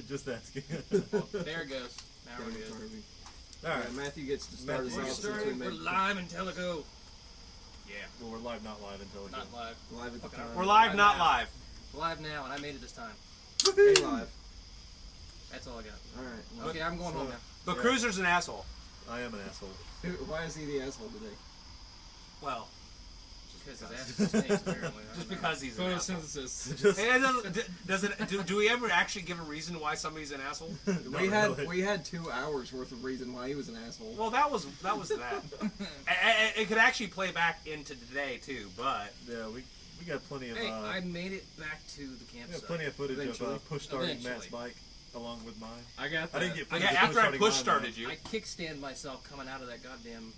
Just asking. There it goes. Now we're good. Alright, Matthew gets to start us off. We're live in Tellico. Yeah. well, we're live, not live until Not live. Live at the time. We're live, not live. Live now, and I made it this time. Stay live. That's all I got. Alright. Okay, I'm going home now. But Cruiser's an asshole. I am an asshole. Why is he the asshole today? Well, Because his ass is snakes, apparently. just because he's an asshole. Photosynthesis. Just, It doesn't, do we ever actually give a reason why somebody's an asshole? We had 2 hours worth of reason why he was an asshole. Well, that was that. It could actually play back into today too, but yeah, we got plenty of Hey, I made it back to the campsite. plenty of footage Eventually. of push starting Eventually. Matt's bike along with mine. I got that. I didn't get footage of after I starting push mine, started you. I kickstand myself coming out of that goddamn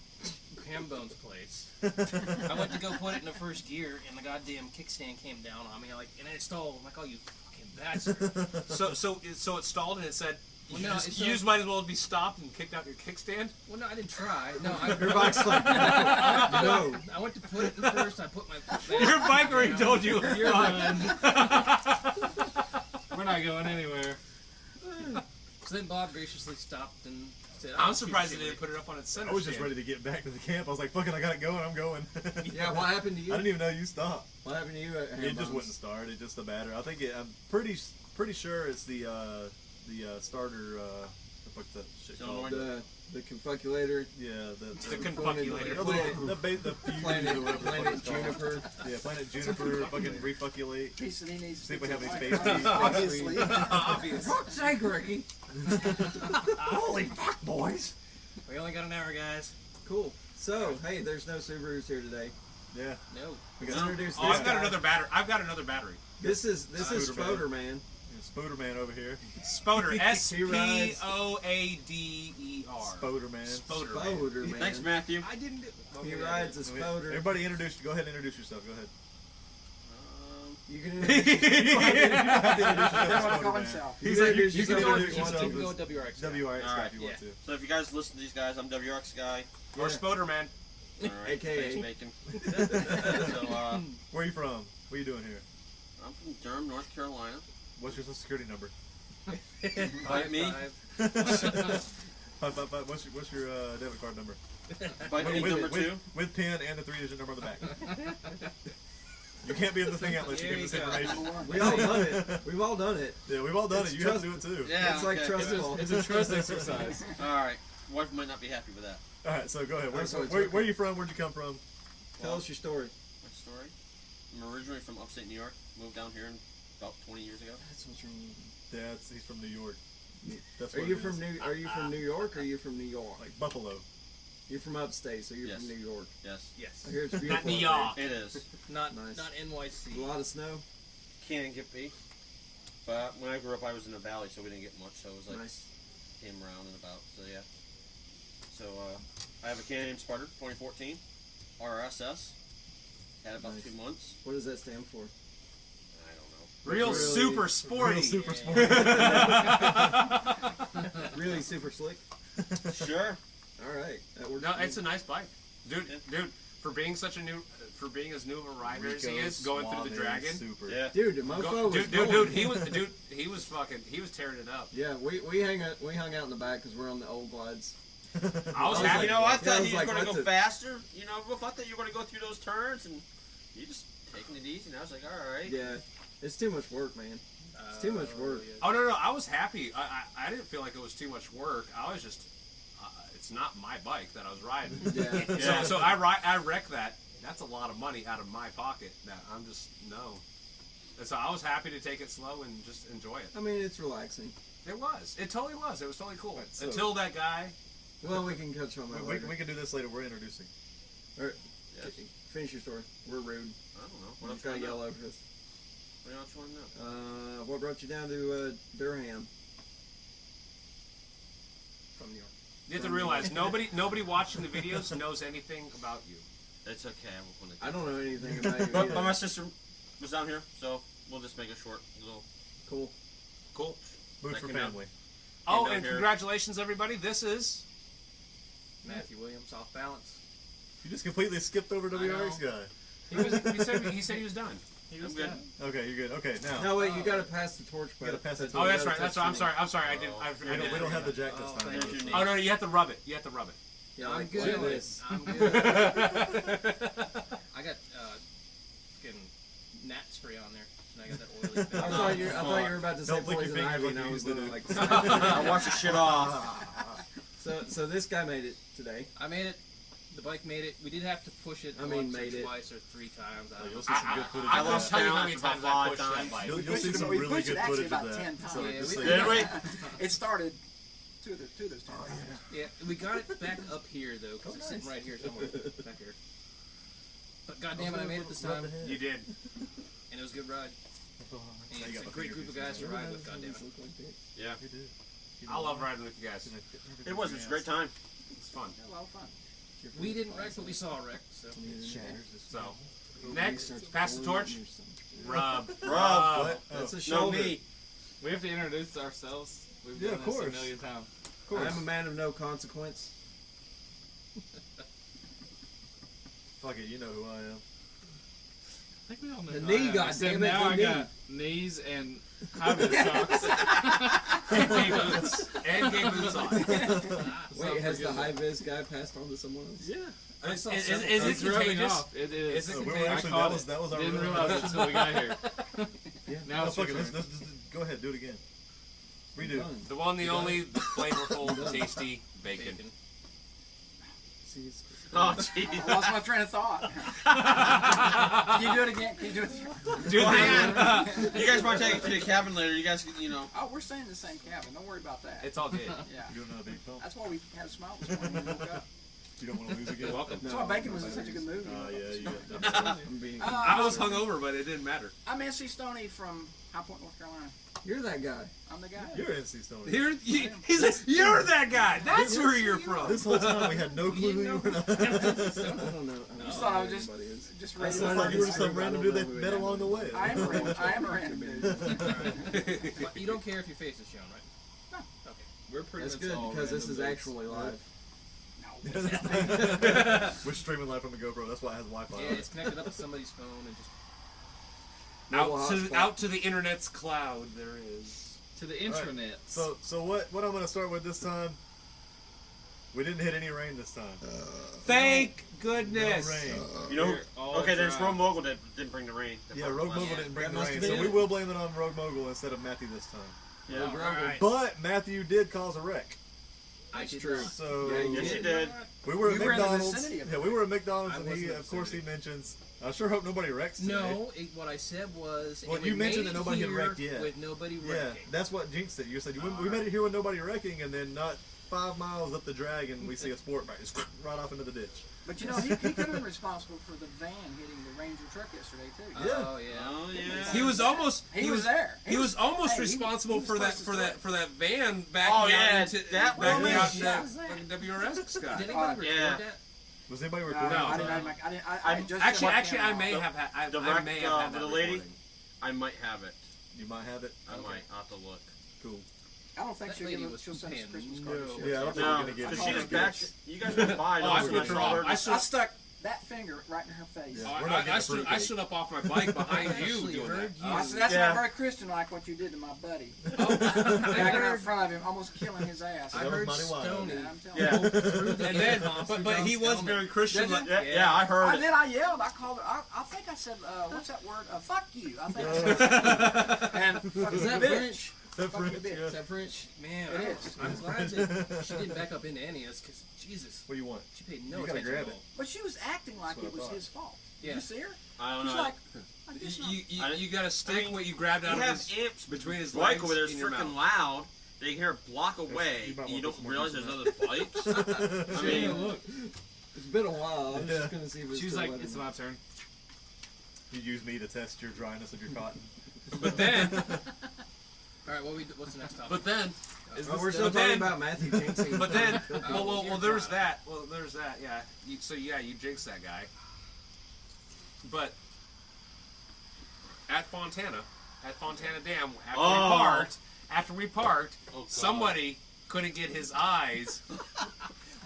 ham bones place. I went to go put it in the first gear, and the goddamn kickstand came down on me. And it stalled. I'm like, oh, you fucking bastard. So it stalled and it said, Well, you no, just might as well be stopped and kicked out your kickstand. Well, no, I didn't try. No, Your bike's like, no. I went to put it in first. I put my foot back. Your bike already told you. You're done. We're not going anywhere. So then Bob graciously stopped and said, I'm surprised they didn't put it up on its center I was just stand. ready to get back to the camp. I was like, fuck it, I got it going, I'm going. Yeah, what happened to you? I didn't even know you stopped. What happened to you at Ham It just Bones? wouldn't start. It just the battery. I think I'm pretty sure it's the starter. What's that shit called? The confuculator. Yeah, The confoculator. the fuse Planet, or whatever Planet it's called. Juniper. Yeah, Planet Juniper. Fucking refuculate. See if we have any space. Obviously. Obvious. Fuck's sake, Ricky. Holy fuck, boys! We only got an hour, guys. Cool. So, hey, there's no Subarus here today. Yeah. No. We Let's got introduce Oh, this I've got guy. another battery. I've got another battery. This is Spooder Spoder Man. Man. Spooder Man over here. Spoder. He rides- Spoader. Spoder Man. Spoder. Spoder Man. Thanks, Matthew. I didn't do He rides a Spoder. Everybody introduce. Go ahead and introduce yourself. Go ahead. You can introduce He's like, you can go introduce yourself you can go as WRX. WRX guy Alright, if you want to. So if you guys listen to these guys, I'm WRX guy. Or Spoder Man. Alright, AKA. thanks, Bacon. So, Where are you from? What are you doing here? I'm from Durham, North Carolina. What's your social security number? Bite me. What's your debit card number? Bite me number 2. With PIN and the 3-digit number on the back. You can't be in the thing out unless you give this information. We all done it. We've all done it. Yeah, we've all done It's it. You have to do it too. Yeah, It's like okay. trustful. It's a trust exercise. Alright. Wife might not be happy with that. Alright, so go ahead. That's what it's Where okay. are you from? Where'd you come from? Tell us your story. My story? I'm originally from upstate New York. Moved down here about 20 years ago. That's what's wrong. Yeah, he's from New York. That's Are what you it from is. Are you from New York or are you from New York? Like Buffalo? You're from upstate, so you're Yes. from New York. Yes. Yes. I hear it's beautiful. Not New up York. It is. Not Nice. not there. NYC. A lot of snow. Can get be. But when I grew up, I was in the valley, so we didn't get much. So it was like Nice. came around and about. So yeah. So I have a Can-Am Sputter 2014 RSS. Had about Nice. 2 months. What does that stand for? I don't know. Real Really- super sporty. Real super Yeah. sport. Really super slick. Sure. All right, that works. No, for it's me. a nice bike, dude. Yeah. Dude, for being as new of a rider as he Rico is, going through the Suave Dragon. Super. Yeah. Dude, the mofo was Dude, going. he was tearing it up. Yeah, we hung out in the back because we're on the old glides. I was I was happy. like, You know, I Yeah, thought I was you were like, going to that's go a- faster. You know, I thought you were going to go through those turns, and you just taking it easy. And I was like, all right. Yeah, it's too much work, man. It's too much work. Yeah. Oh no, I was happy. I didn't feel like it was too much work. I was just, it's not my bike that I was riding. Yeah. Yeah. So I wrecked that. That's a lot of money out of my pocket. That I'm just no. And so I was happy to take it slow and just enjoy it. I mean, it's relaxing. It was. It totally was. It was totally cool. Right, so- Until that guy. Well, we can touch on that later. We can do this later. We're introducing. Alright, Yes. finish your story. We're rude. I don't know. We're What else just gonna you yell want over us. to know? What brought you down to Durham? From New York. You have to realize nobody watching the videos knows anything about you. It's okay. I won't want to. I don't know anything about you But my either. sister was down here, so we'll just make a short little. Cool. Cool. Food That for came out. family. Oh, down and here. congratulations, everybody. This is Matthew Williams, off balance. You just completely skipped over I WRX guy. he said he was done. He was I'm good. done. Okay, you're good. Okay, now. No, wait, you gotta pass the torch. You gotta pass it. Oh, that's right. That's right. I'm sorry. I'm sorry. I didn't. We don't have the jack this time. There's your knee. Oh no, you have to rub it. You have to rub it. Yeah, I'm like good. this. I'm good. I got fucking gnat spray on there. And I got that oily thing. I thought you were about to say Don't lick your poison fingers ivy, like and I you was usually like, I'll wash the shit off. so this guy made it today. I made it. The bike made it. We did have to push it once or twice or 3 times. I don't You'll know. see some good footage I of will that. tell you how many times I pushed that bike. You'll see some really good footage of about that. 10 times. So Yeah, just we so did. you know. It started two of those times. Yeah, we got it back up here though, because it's sitting right here somewhere back here. But goddamn it, I made it this time, You did. and it was a good ride. And Now you it's got a my great finger group of piece guys to in ride with. Goddamn it. Yeah. You did. I love riding with you guys. It was. It was a great time. It's fun. A lot of fun. We didn't wreck, but we saw a wreck. So So, next, pass the torch. Rub. Rub. What? That's a No, shoulder. me. We have to introduce ourselves. We've Yeah, done of this a course. million times. Of course. I'm a man of no consequence. Fuck it, you know who I am. I think we all know. The who knee, I am, goddammit, except the now I knee. got knees and high socks. And gay boots. And gay boots on. Wait, has the high vis guy passed on to someone else? Yeah. Is it It's rubbing contagious? off. It is. Is it We were contagious? actually, I caught that was our Didn't real- realize it until we got here. Yeah. Now No, it's your fuck it. turn. Let's go ahead, do it again. Redo. Done. The one, the only, the flavorful, tasty bacon. See, it's- Oh, jeez. I lost my train of thought. Can you do it again? Can you do it again? Dude, Hang on. You guys might take it to the cabin later. You guys, you know. Oh, we're staying in the same cabin. Don't worry about that. it's all good. Yeah. You don't know a big film? That's why we had a smile this morning when we woke up. You don't want to lose again? You're welcome. That's why Bacon was in such a good mood. Oh, yeah, you got I'm being. I was hungover, but it didn't matter. I'm NC Stoney from High Point, North Carolina. You're that guy. I'm the guy. You're NC Stone. You're that guy. That's where you're from. This whole time we had no clue who you were. I don't know. You just thought I was just It ready sounds like you were just some I random don't dude know that who met it is. along the way. I am a random dude. But you don't care if your face is shown, right? No. Okay. We're pretty That's much good all because this is random actually live. We're streaming live from the GoPro. That's why it has Wi-Fi. Yeah, on it. it's connected up to somebody's phone and just. Out to the internet's cloud, there is. to the All right. intranet. So what I'm going to start with this time? We didn't hit any rain this time. Thank No goodness. rain. You know. We're all Okay, then it's dry. Rogue Mogul that didn't bring the rain. Yeah, Rogue Mogul didn't bring That the must rain, have so been we it. will blame it on Rogue Mogul instead of Matthew this time. Yeah. Rogue Mogul. Alright. But Matthew did cause a wreck. That's true. So Yeah, Yes, you did. we were at You were in the McDonald's. vicinity of Yeah, it. we were at McDonald's, I and was he, in the of course, he vicinity. mentions. I sure hope nobody wrecks today. No, what I said was. Well, and you we mentioned made that it nobody had here wrecked yet. With nobody Yeah, wrecking. that's what Jinx said. You said we made it here with nobody wrecking, and then not 5 miles up the drag, and we see a sport bike just right off into the ditch. But you know, he could have been responsible for the van hitting the Ranger truck yesterday too. Yeah. Oh yeah. Oh yeah. He was almost. He was there. He was almost hey, responsible he was for that close to it. for that van backing Oh, out yeah, into that backing woman. out Yeah. the WRS guy. Did anybody record yeah. that? Was anybody No, recording? I at the didn't. time? I just Actually, I may have had. I The may have had for that the lady? recording. I might have it. You might have it. I might. I'll have to look. Cool. I don't think That she'll lady give was us. She'll send us a paying Christmas no card. this year. Yeah, I don't think No, we're gonna get because it. she just backed. You guys went by. Oh, I and flipped her off. I I stood. stuck that finger right in her face. Yeah. We're not getting I a stood. fruit I cake. stood up off my bike behind you actually doing heard that. you. I said, that's Yeah. not very Christian-like what you did to my buddy. Oh, Backing out in front of him, almost killing his ass. I That was heard mighty wild. Stony. I'm telling Yeah. you. through the And then, intercom but he through was John's very helmet. Christian. Did you? like- Yeah, I heard it. Then I yelled. I called it. I think I said, what's that word? Fuck you. I think I said and fuck Is you, that bitch. French? That Fuck you, French, bitch. yeah. Is that French? Man, It is. I'm glad that she didn't back up into any of us because Jesus, What do you want? she paid no You gotta attention grab at it. all. But she was acting like That's what it I was thought. his fault. Yeah. Did you see her? I don't She's know. like, I guess not. You got to stick what you grabbed out You of have his amps between his bike legs over there is in your freaking mouth. loud. They hear a block away, you might and you want don't some more realize than there's that. other bikes. I Yeah, mean, look. It's been a while. I was Yeah. just gonna see if it's She was still like, letting "It's me. my turn." You use me to test your dryness of your cotton. But then, All right, what's the next topic? but then, Is Oh, this we're the- still But talking then- about Matthew jinxing. but then, Oh, well, you're there's dry. that. Well, there's that. Yeah. So yeah, you jinxed that guy. But at Fontana Dam, after we parked, Oh, God. somebody couldn't get his eyes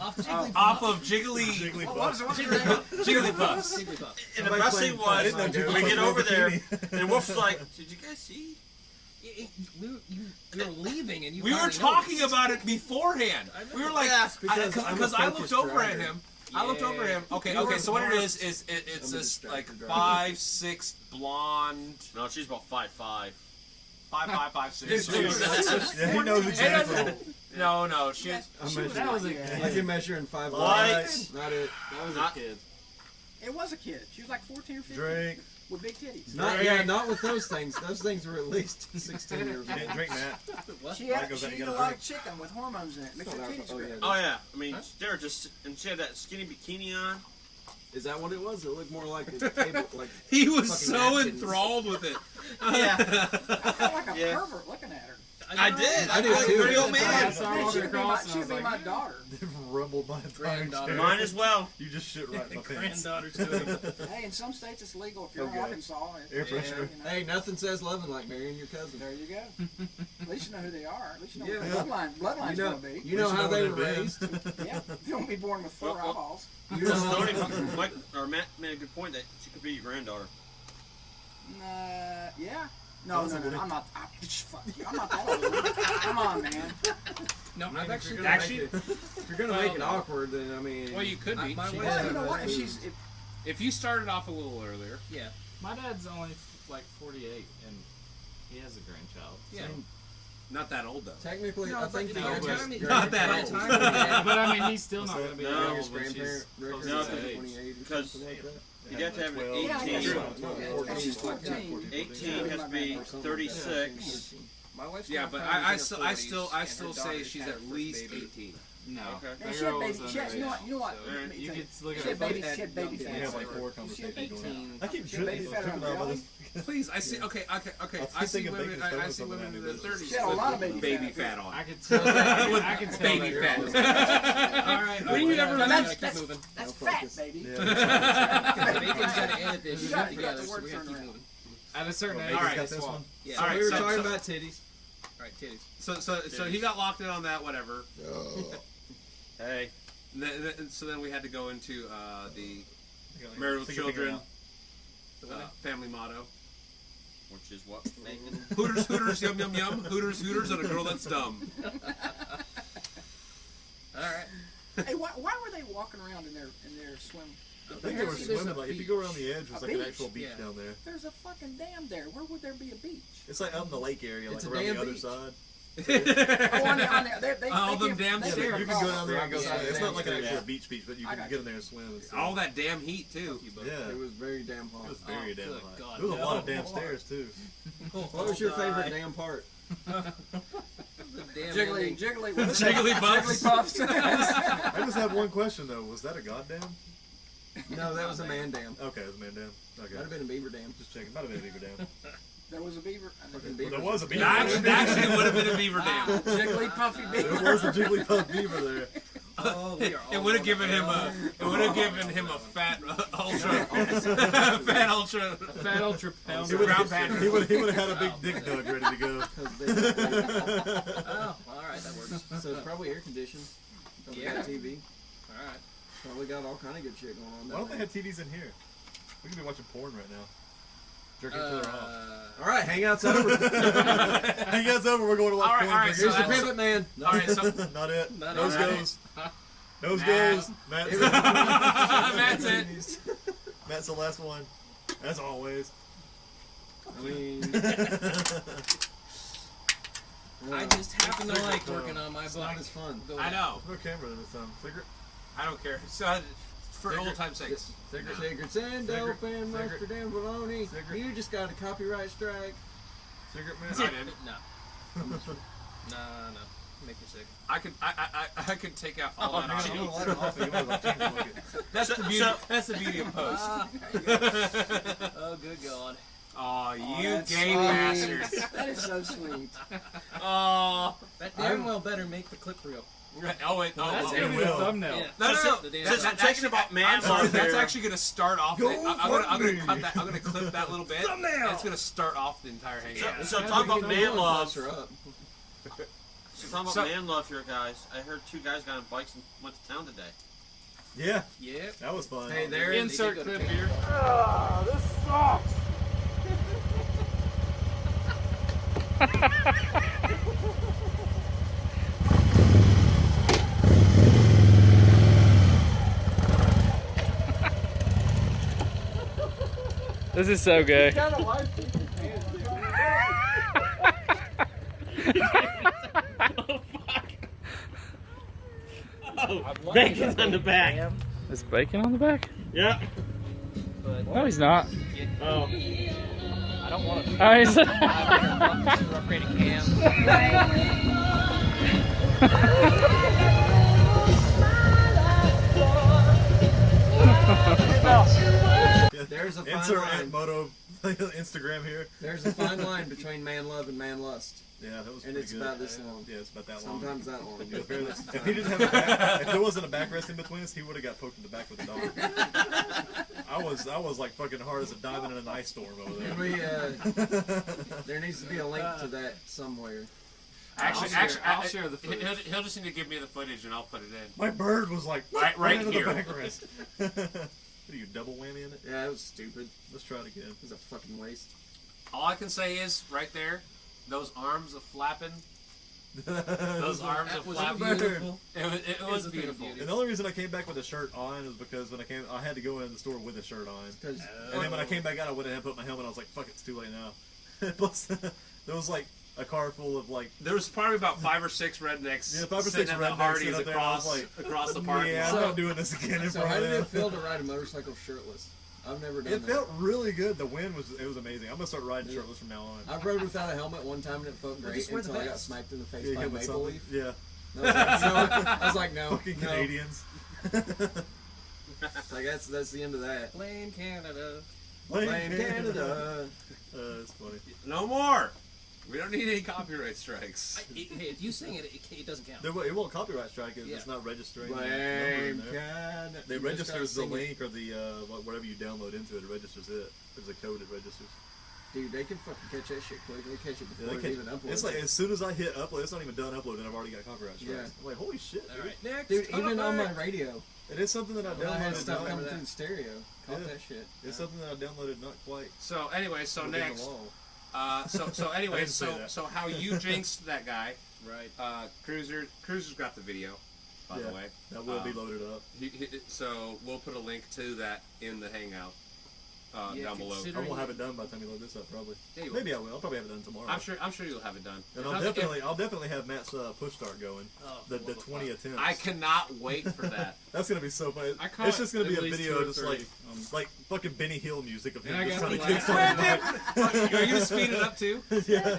Off Jigglypuff. Off of Jiggly What's your name? Jigglypuffs. Jigglypuff. And the best thing was, we get over there, and Wolf's like, "Did you guys see?" You're leaving, and you. We were finally talking noticed. about it beforehand. We were like, because I looked over at him. I looked over him. Okay. So what it is it's this like 5'6" blonde. No, she's about 5'5". 5'6". Yeah, he knows exactly. No, she. That was a I can measure in 5 Lights. lights. Not it. That was Not- a kid. It was a kid. She was like 14 or 15 Drink. with big titties. Not with those things. Those things were at least 16 years old. Didn't drink that. What? She Mike goes out ate and a get a lot drink. of chicken with hormones in it. Makes her titties Oh, grow. yeah. Oh yeah, I mean, they're just, and she had that skinny bikini on. Is that what it was? It looked more like a table, like He was fucking so napkins. enthralled with it. Yeah, I felt like a Yeah. pervert looking at her. I did. I did felt like too. a real That's man. I saw her Man, walking she'd be across, and I my was like, my daughter. Rumbled my entire Granddaughter. chair. Mine as well. You just shit right in my pants. Granddaughter's doing. Hey, in some states it's legal if you're in Okay. Arkansas. Air freshener. Hey, nothing says loving like marrying your cousin. There you go. At least you know who they are. At least you know Yeah. what the bloodline's You know, going to be. you know how they were they've been. raised. Yeah, you won't be born with 4 Well, eyeballs. You know how Tony, Mike, or Matt made a good point that she could be your granddaughter. Yeah. No, I'm not. Fuck you. I'm not that old. Come on, man. No, I've actually, Actually- if you're gonna make it awkward, then I mean. Well, you could be. My She way- has Well, you know to what? have If moves. she's If you started off a little earlier, Yeah. my dad's only like 48, and he has a grandchild. Yeah. Not that old though. Technically, No, I think but the by the youngest time you- Not that by old. the time you- But I mean, he's still not So, going to be no, that youngest old when she's grandparent close record No, is to that like age. 28 or Because- something like that. You'd have to have an 12, Yeah, 18. yeah. She's 14. 18 has to be 36. My wife's Yeah, gonna but find I in still her 40s, and still her say daughter's she's had her at first least baby. 18. No, Okay. And that she had girl baby. was She had, you know what? You know what? underage. Let me You tell could look She at had her baby. face. She had baby We fat. have like 4 She had conversations going on. 18. I keep She had baby tripping fat on about belly. this. Please, I see. Okay. I I see think of women. bacon I stones see on women the in their business. 30s She had a lot of with baby baby fat. fat on. I could tell that. With I could tell baby that fat. girl- All right. When you ever That's- keep moving. That's No fat, focus. baby. Yeah. Bacon's got to edit this You shit got together, the so word we got to turned keep around. moving. At a certain age, Bacon's All right, got guess this what? one. Yeah. All right, we were so- talking so- about titties. All right, titties. So he got locked in on that. Whatever. Hey, So then we had to go into the married with Stick your finger children out. family motto. which is what? Bacon. Hooters, Hooters, yum yum yum. Hooters, Hooters, and a girl that's dumb. All right. Hey, why were they walking around in their swim? I think they were Apparently there's swimming. a Like if you beach. go around the edge, A there's like an beach? actual beach Yeah. down there. There's a fucking dam there. Where would there be a beach? It's like out in the lake area, like It's a around damn the other beach. side. Oh, on the, they All them give- damn they Yeah, give but you can across. go down there and go. Yeah, It's not like an yeah. actual beach, but you I can got get in there and swim. And stuff. All that damn heat too. Yeah. It was very damn It hot. was very Oh, damn good hot. God, There was a lot of no. damn stairs too. What was your favorite damn part? Damn Jiggly, ending. jiggly, Jigglypuffs. Jigglypuffs. I just have one question though. Was that a goddamn? No, that was a man dam. Okay, it was a man dam. Okay. Might have been a beaver dam. Just checking. Might have been a beaver dam. There was a beaver. Fucking Well, beaver. there was a beaver. That actually would have been a beaver dam. Jiggly puffy There beaver. was a Jigglypuff beaver there. Oh, we are all It would have going given him a. It would have given him a fat ultra. fat ultra. Fat ultra pound. He would Ground have pounder. had a big dick dug ready to go. Oh, all right, that works. So it's probably air conditioned. Probably Yeah. got TV. All right. Probably got all kind of good shit going on. Why don't they down have TVs in here? We could be watching porn right now. Jerking each other off. there. All right, hangout's over. Hey, guys, over. We're going to watch All right, porn. all right, Here's so Here's the that's- pivot man. All right, so Not it. Not Nose it. goes. Nose Matt. goes. Matt's that's it. Matt's the last one. As always. I mean, I just happen to like working on my it's not butt. as fun. I know. No camera this time. Cigarette. I don't care. So, for old time's sakes. Cigarettes and dope and mustard and bologna. Cigarette. You just got a copyright strike. Cigarette I man. didn't. No. No. Make me sick. I could take out all that Hang on, off. light it off. You want to change the bucket. That's the beauty. That's the beauty of post. Oh, good God. Aw, you that's gay sweet. bastards. That is so sweet. Aw. That damn well better make the clip reel. Oh wait. Oh, That's oh, gonna oh. be the will. thumbnail. Yeah. No, no, no. The damn Since well. I'm talking about man love That's here, actually gonna start off. Go I'm gonna for cut me. that. I'm gonna clip that little bit. Thumbnail. And it's gonna start off the entire hangout. so talk about man love. Her up. So talking about man love here, guys. I heard 2 guys got on bikes and went to town today. Yeah. Yeah. That was fun. Hey, there. Insert clip here. This sucks. This is so good. Bacon's on the back. Is bacon on the back? Yeah. No, he's not. Oh. I don't want to. Oh, he's Upgrade a cam. There's a fine Insert line. Moto Instagram here. There's a fine line between man love and man lust. Yeah, that was And pretty it's good. about this long. Yeah, it's about that long. Sometimes that long. Yeah, fairly- if he didn't have a back, if there wasn't a backrest in between us, he would have got poked in the back with a dog. I was like fucking hard as a diamond in an ice storm over there. There needs to be a link to that somewhere. I'll share the footage. He'll just need to give me the footage and I'll put it in. My bird was like Right into here. the backrest. What are you, double whammy in it? Yeah, it was stupid. Let's try it again. It was a fucking waste. All I can say is, right there, those arms are flapping. Those arms are was flapping. beautiful. It was beautiful. And the only reason I came back with a shirt on is because when I had to go in the store with a shirt on. And then when I came back out, I went ahead and put my helmet on. I was like, fuck it, it's too late now. Plus, there was like a car full of like... There was probably about 5 or 6 rednecks. Yeah, 5 or 6 sitting in the rednecks Hardee's sitting there, and I was across the parking yeah, lot. I'm not doing this again in So front how of did it them. feel to ride a motorcycle shirtless? I've never done It that. felt really good. The wind was amazing. I'm gonna start riding shirtless from now on. I rode without a helmet one time and it felt great just wear the until I got vest. smacked in the face Yeah, by hit with Maple something. Leaf. Yeah. I was like, no. Fucking no. Canadians. Like that's the end of that. Blame Canada. Blame Canada. It's funny. No more. We don't need any copyright strikes. Hey, if you sing it, it doesn't count. It won't copyright strike it. Yeah. It's not registering. the Blame number in there. Canada. They You just registers gotta the sing it. link or the whatever you download into it. It registers it. There's a code it registers. Dude, they can fucking catch that shit quick. They catch it Yeah, before they it even uploads. it's like as soon as I hit upload, it's not even done uploading. I've already got copyright strikes. Yeah. I'm like, holy shit, dude. All right, next. Dude, even on my topic. radio, It is something that I when I had downloaded. stuff not- coming through the stereo. Caught Yeah. that shit. It's something that I downloaded not quite. So anyway, so within the next, law. so anyway, didn't say so that. so how you jinxed that guy? Right. Cruiser's got the video, by Yeah. the way. That will be loaded up. So we'll put a link to that in the Hangout Yeah, down below. consider- I won't have it done by the time you load this up, probably. Yeah, you will. Maybe I will. I'll probably have it done tomorrow. I'm sure you'll have it done. And If- I'll definitely have Matt's push start going. Oh, the what the 20 fuck? attempts. I cannot wait for that. That's gonna be so funny. I caught It's just gonna be at a least video 2 or just 3. like fucking Benny Hill music of him And I just got trying to the kick last- someone. Are you speed it up too? Yeah.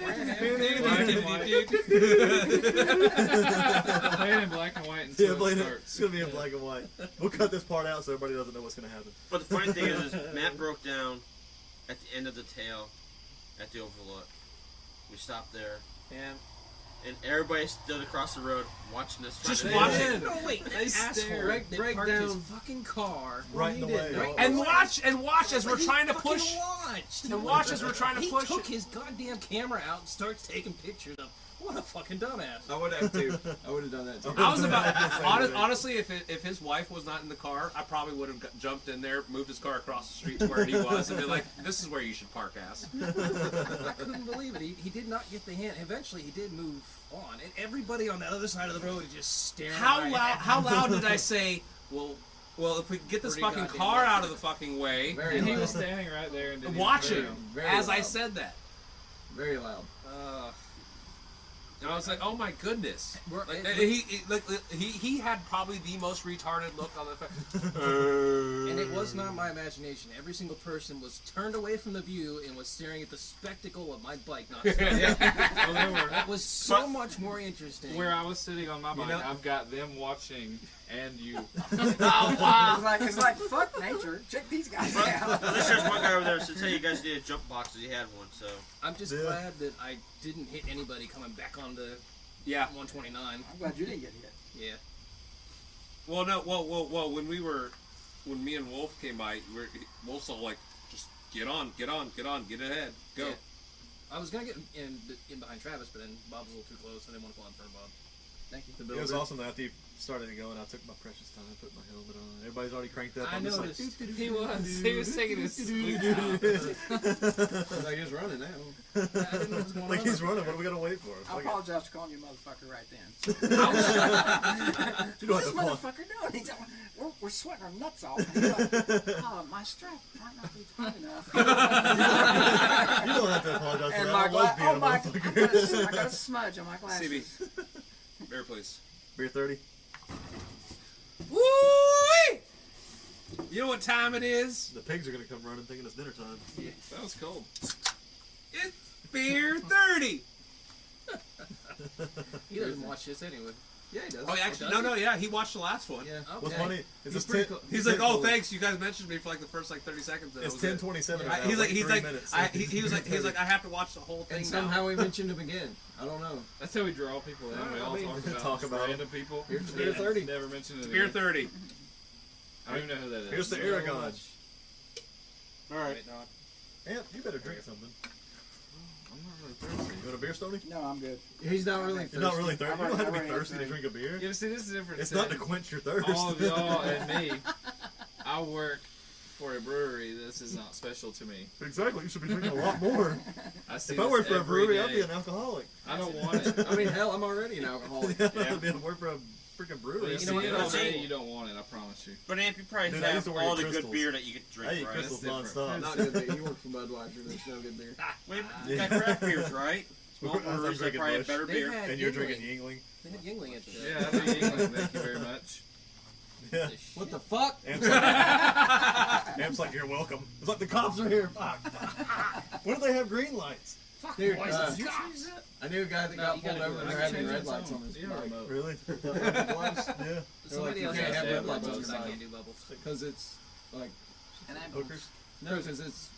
Play it in black and white until Yeah, it Blaine, starts. it's gonna be in black and white. We'll cut this part out so everybody doesn't know what's gonna happen. But the funny thing is Matt broke down at the end of the tail at the overlook. We stopped there, Yeah. and everybody stood across the road watching us. Just trying to- watch it. No, wait, that They asshole stare. that Break parked his down. fucking car. Right in the way. Right, And watch as we're He trying to fucking push. watched. And watch as we're trying to He push took it. his goddamn camera out and starts taking pictures of. What a fucking dumbass. I would have too. I would have done that too. I was about honestly, if his wife was not in the car, I probably would have jumped in there, moved his car across the street to where he was, and be like, "This is where you should park, ass." I couldn't believe it. He did not get the hint. Eventually, he did move on, and everybody on the other side of the road is just staring. How loud did I say? Well, if we get this Pretty fucking goddamn car loud. out of the fucking way, Very And he loud. was standing right there and didn't watching even Very as I loud. said that. Very loud. And I was like, "Oh my goodness!" We're- Like, it- he had probably the most retarded look on the face. And it was not my imagination. Every single person was turned away from the view and was staring at the spectacle of my bike not starting. Well, they were. That was so much more interesting. Where I was sitting on my bike, know- I've got them watching and you. Oh wow! It's like fuck nature. Check these guys out. There's just one guy over there that says, "Hey, you guys need a jump box," he had one. So I'm just Yeah. glad that I didn't hit anybody coming back onto Yeah. 129. I'm glad you didn't get hit. Yeah. Well, no. Well. When me and Wolf came by, Wolf's all like, "Just get on, get ahead, go." Yeah. I was gonna get in behind Travis, but then Bob was a little too close. I didn't want to fall in front of Bob. Thank you. It was awesome that after you started it going, I took my precious time and put my helmet on. Everybody's already cranked up. I I'm just noticed. like, He was singing his sweet Like he's running now. I didn't know what was going like on. he's running. What are we gonna wait for? I apologize for calling you motherfucker right then. You don't What's have this to pull. motherfucker doing? He's like, we're sweating our nuts off. And he's like, oh, my strap might not be tight enough. You don't have to apologize for And that. my I love being a I motherfucker. got a smudge on my glasses. Stevie. Beer, please. Beer 30. Woo! You know what time it is? The pigs are gonna come running thinking it's dinner time. Yeah, that was cold. It's beer 30. He doesn't watch this anyway. Yeah, he does. Oh, actually, does no, yeah, he watched the last one. Yeah. Okay. What's funny is He's it's pretty 10, cool. He's like, oh, thanks, you guys mentioned me for like the first like 30 seconds. It's 10:27. He's like, he was like, I have to watch the whole thing. And somehow we mentioned him again. I don't know. That's how we draw people in. We all talk about them. random people. Beer 30. Never mentioned it. Beer again. 30. I don't even know who that is. Here's the Aragon. All right. Amp, you better drink something. I'm not really thirsty. You want a beer, Stoney? No, I'm good. He's not really thirsty. You're not really thirsty. You don't have to be I've already thirsty to had drink a beer. Yeah, but see, this is different. It's not to quench your thirst. All of y'all and me. I work for a brewery. This is not special to me. Exactly. You should be drinking a lot more. I see If I this worked for a every brewery, I'd day. be an alcoholic. I don't want it. I mean, hell, I'm already an alcoholic. Yeah, I'd be work for a freaking Well, brewery. you know see what? it all Let's day, see. you don't want it. I promise you. But Amp, you probably Dude, I used have to work all at the good Crystals. beer that you could I drink, eat right? crystals different. nonstop. Not good beer. You work for Budweiser. There's no good beer. Wait, Yeah. got craft beers, right? Small I'm breweries that drinking probably have Busch. better They beer. had And you're Yingling. drinking Yingling. They had Yingling at the Yeah, I do England. Thank you very much. Yeah. What the fuck? Amp's like, you're welcome. It's like the cops are here. Fuck. When do they have green lights? Dude, boys, uh, it's I knew a guy that No, got you pulled gotta over do and it. they're I can having change red it lights on. on his Yeah, bike. remote. Really? They're Yeah. Somebody you else can't has have to red lights on bubbles. your I bike. can't do bubbles. Because it's like, And I'm Hookers? no, because it's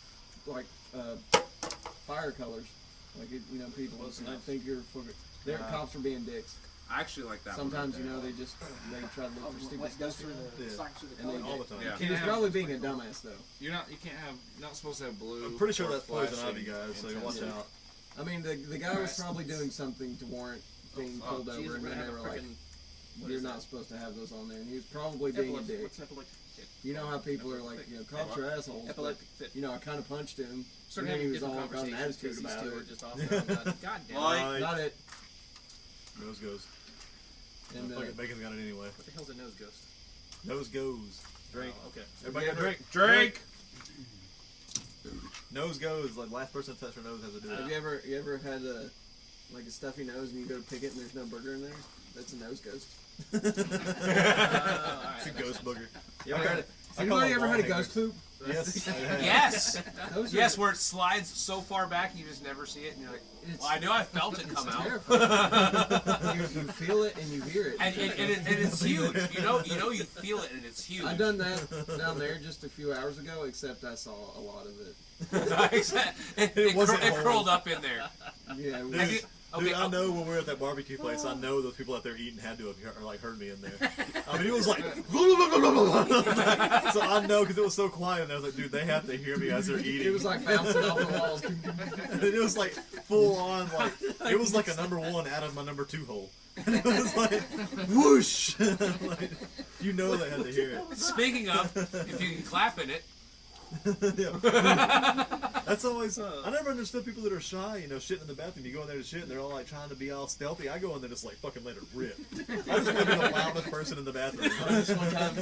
like fire colors. Like, you know, people I think you're fucking. Their cops are being dicks. I actually like that Sometimes, one. you know, they just they try to look for stupid What goes stuff. through the Yeah. cycles through the And they- color. All the time. Yeah. He was probably being a dumbass though. You're not. You can't have. Not supposed to have blue. I'm pretty sure or that's poison flashing ivy, guys, so you watch intensity. out. I mean, the guy was probably doing something to warrant being pulled Jeez, over, we're and gonna then they have were a like, freaking "You're not supposed to have those on there." And he was probably being a dick. What's an epileptic fit? You know how people are like, you know, cops are assholes. But, Epileptic fit. you know, I kind of punched him. Started and then having he was different all got an conversations attitude because these about two it. were just off. God damn it. Like, Not it. Nose goes. And Fucking Bacon's got it anyway. What the hell's a nose ghost? Nose goes. Drink. Oh, okay. Everybody got a drink. Drink. Nose goes. Like last person to touch her nose has to do have it. you ever had like a stuffy nose and you go to pick it and there's no burger in there? That's a nose ghost. It's a ghost booger. You ever had I call anybody it ever had a wall ghost poop? Yes. I have. Yes. Those are- Yes, where it slides so far back you just never see it, and you're like, It's- well, I know I felt it It's come out. terrifying. you feel it and you hear it. And it's huge. You know you feel it and it's huge. I done that down there just a few hours ago, except I saw a lot of it. it wasn't curled up in there. Yeah, it Dude, was, Okay, I know when we were at that barbecue place, I know those people out there eating had to have heard me in there. I mean, it was like, so I know because it was so quiet, and I was like, dude, they have to hear me as they're eating. it was like bouncing off the walls. And it was like full on, like it was like a number one out of my number two hole. And it was like whoosh. Like, you know they had to hear it. Speaking of, if you can clap in it, Yeah. That's always. I never understood people that are shy. You know, shitting in the bathroom. You go in there to shit, and they're all like trying to be all stealthy. I go in there just like fucking let it rip. I just want to be the loudest person in the bathroom. This one time,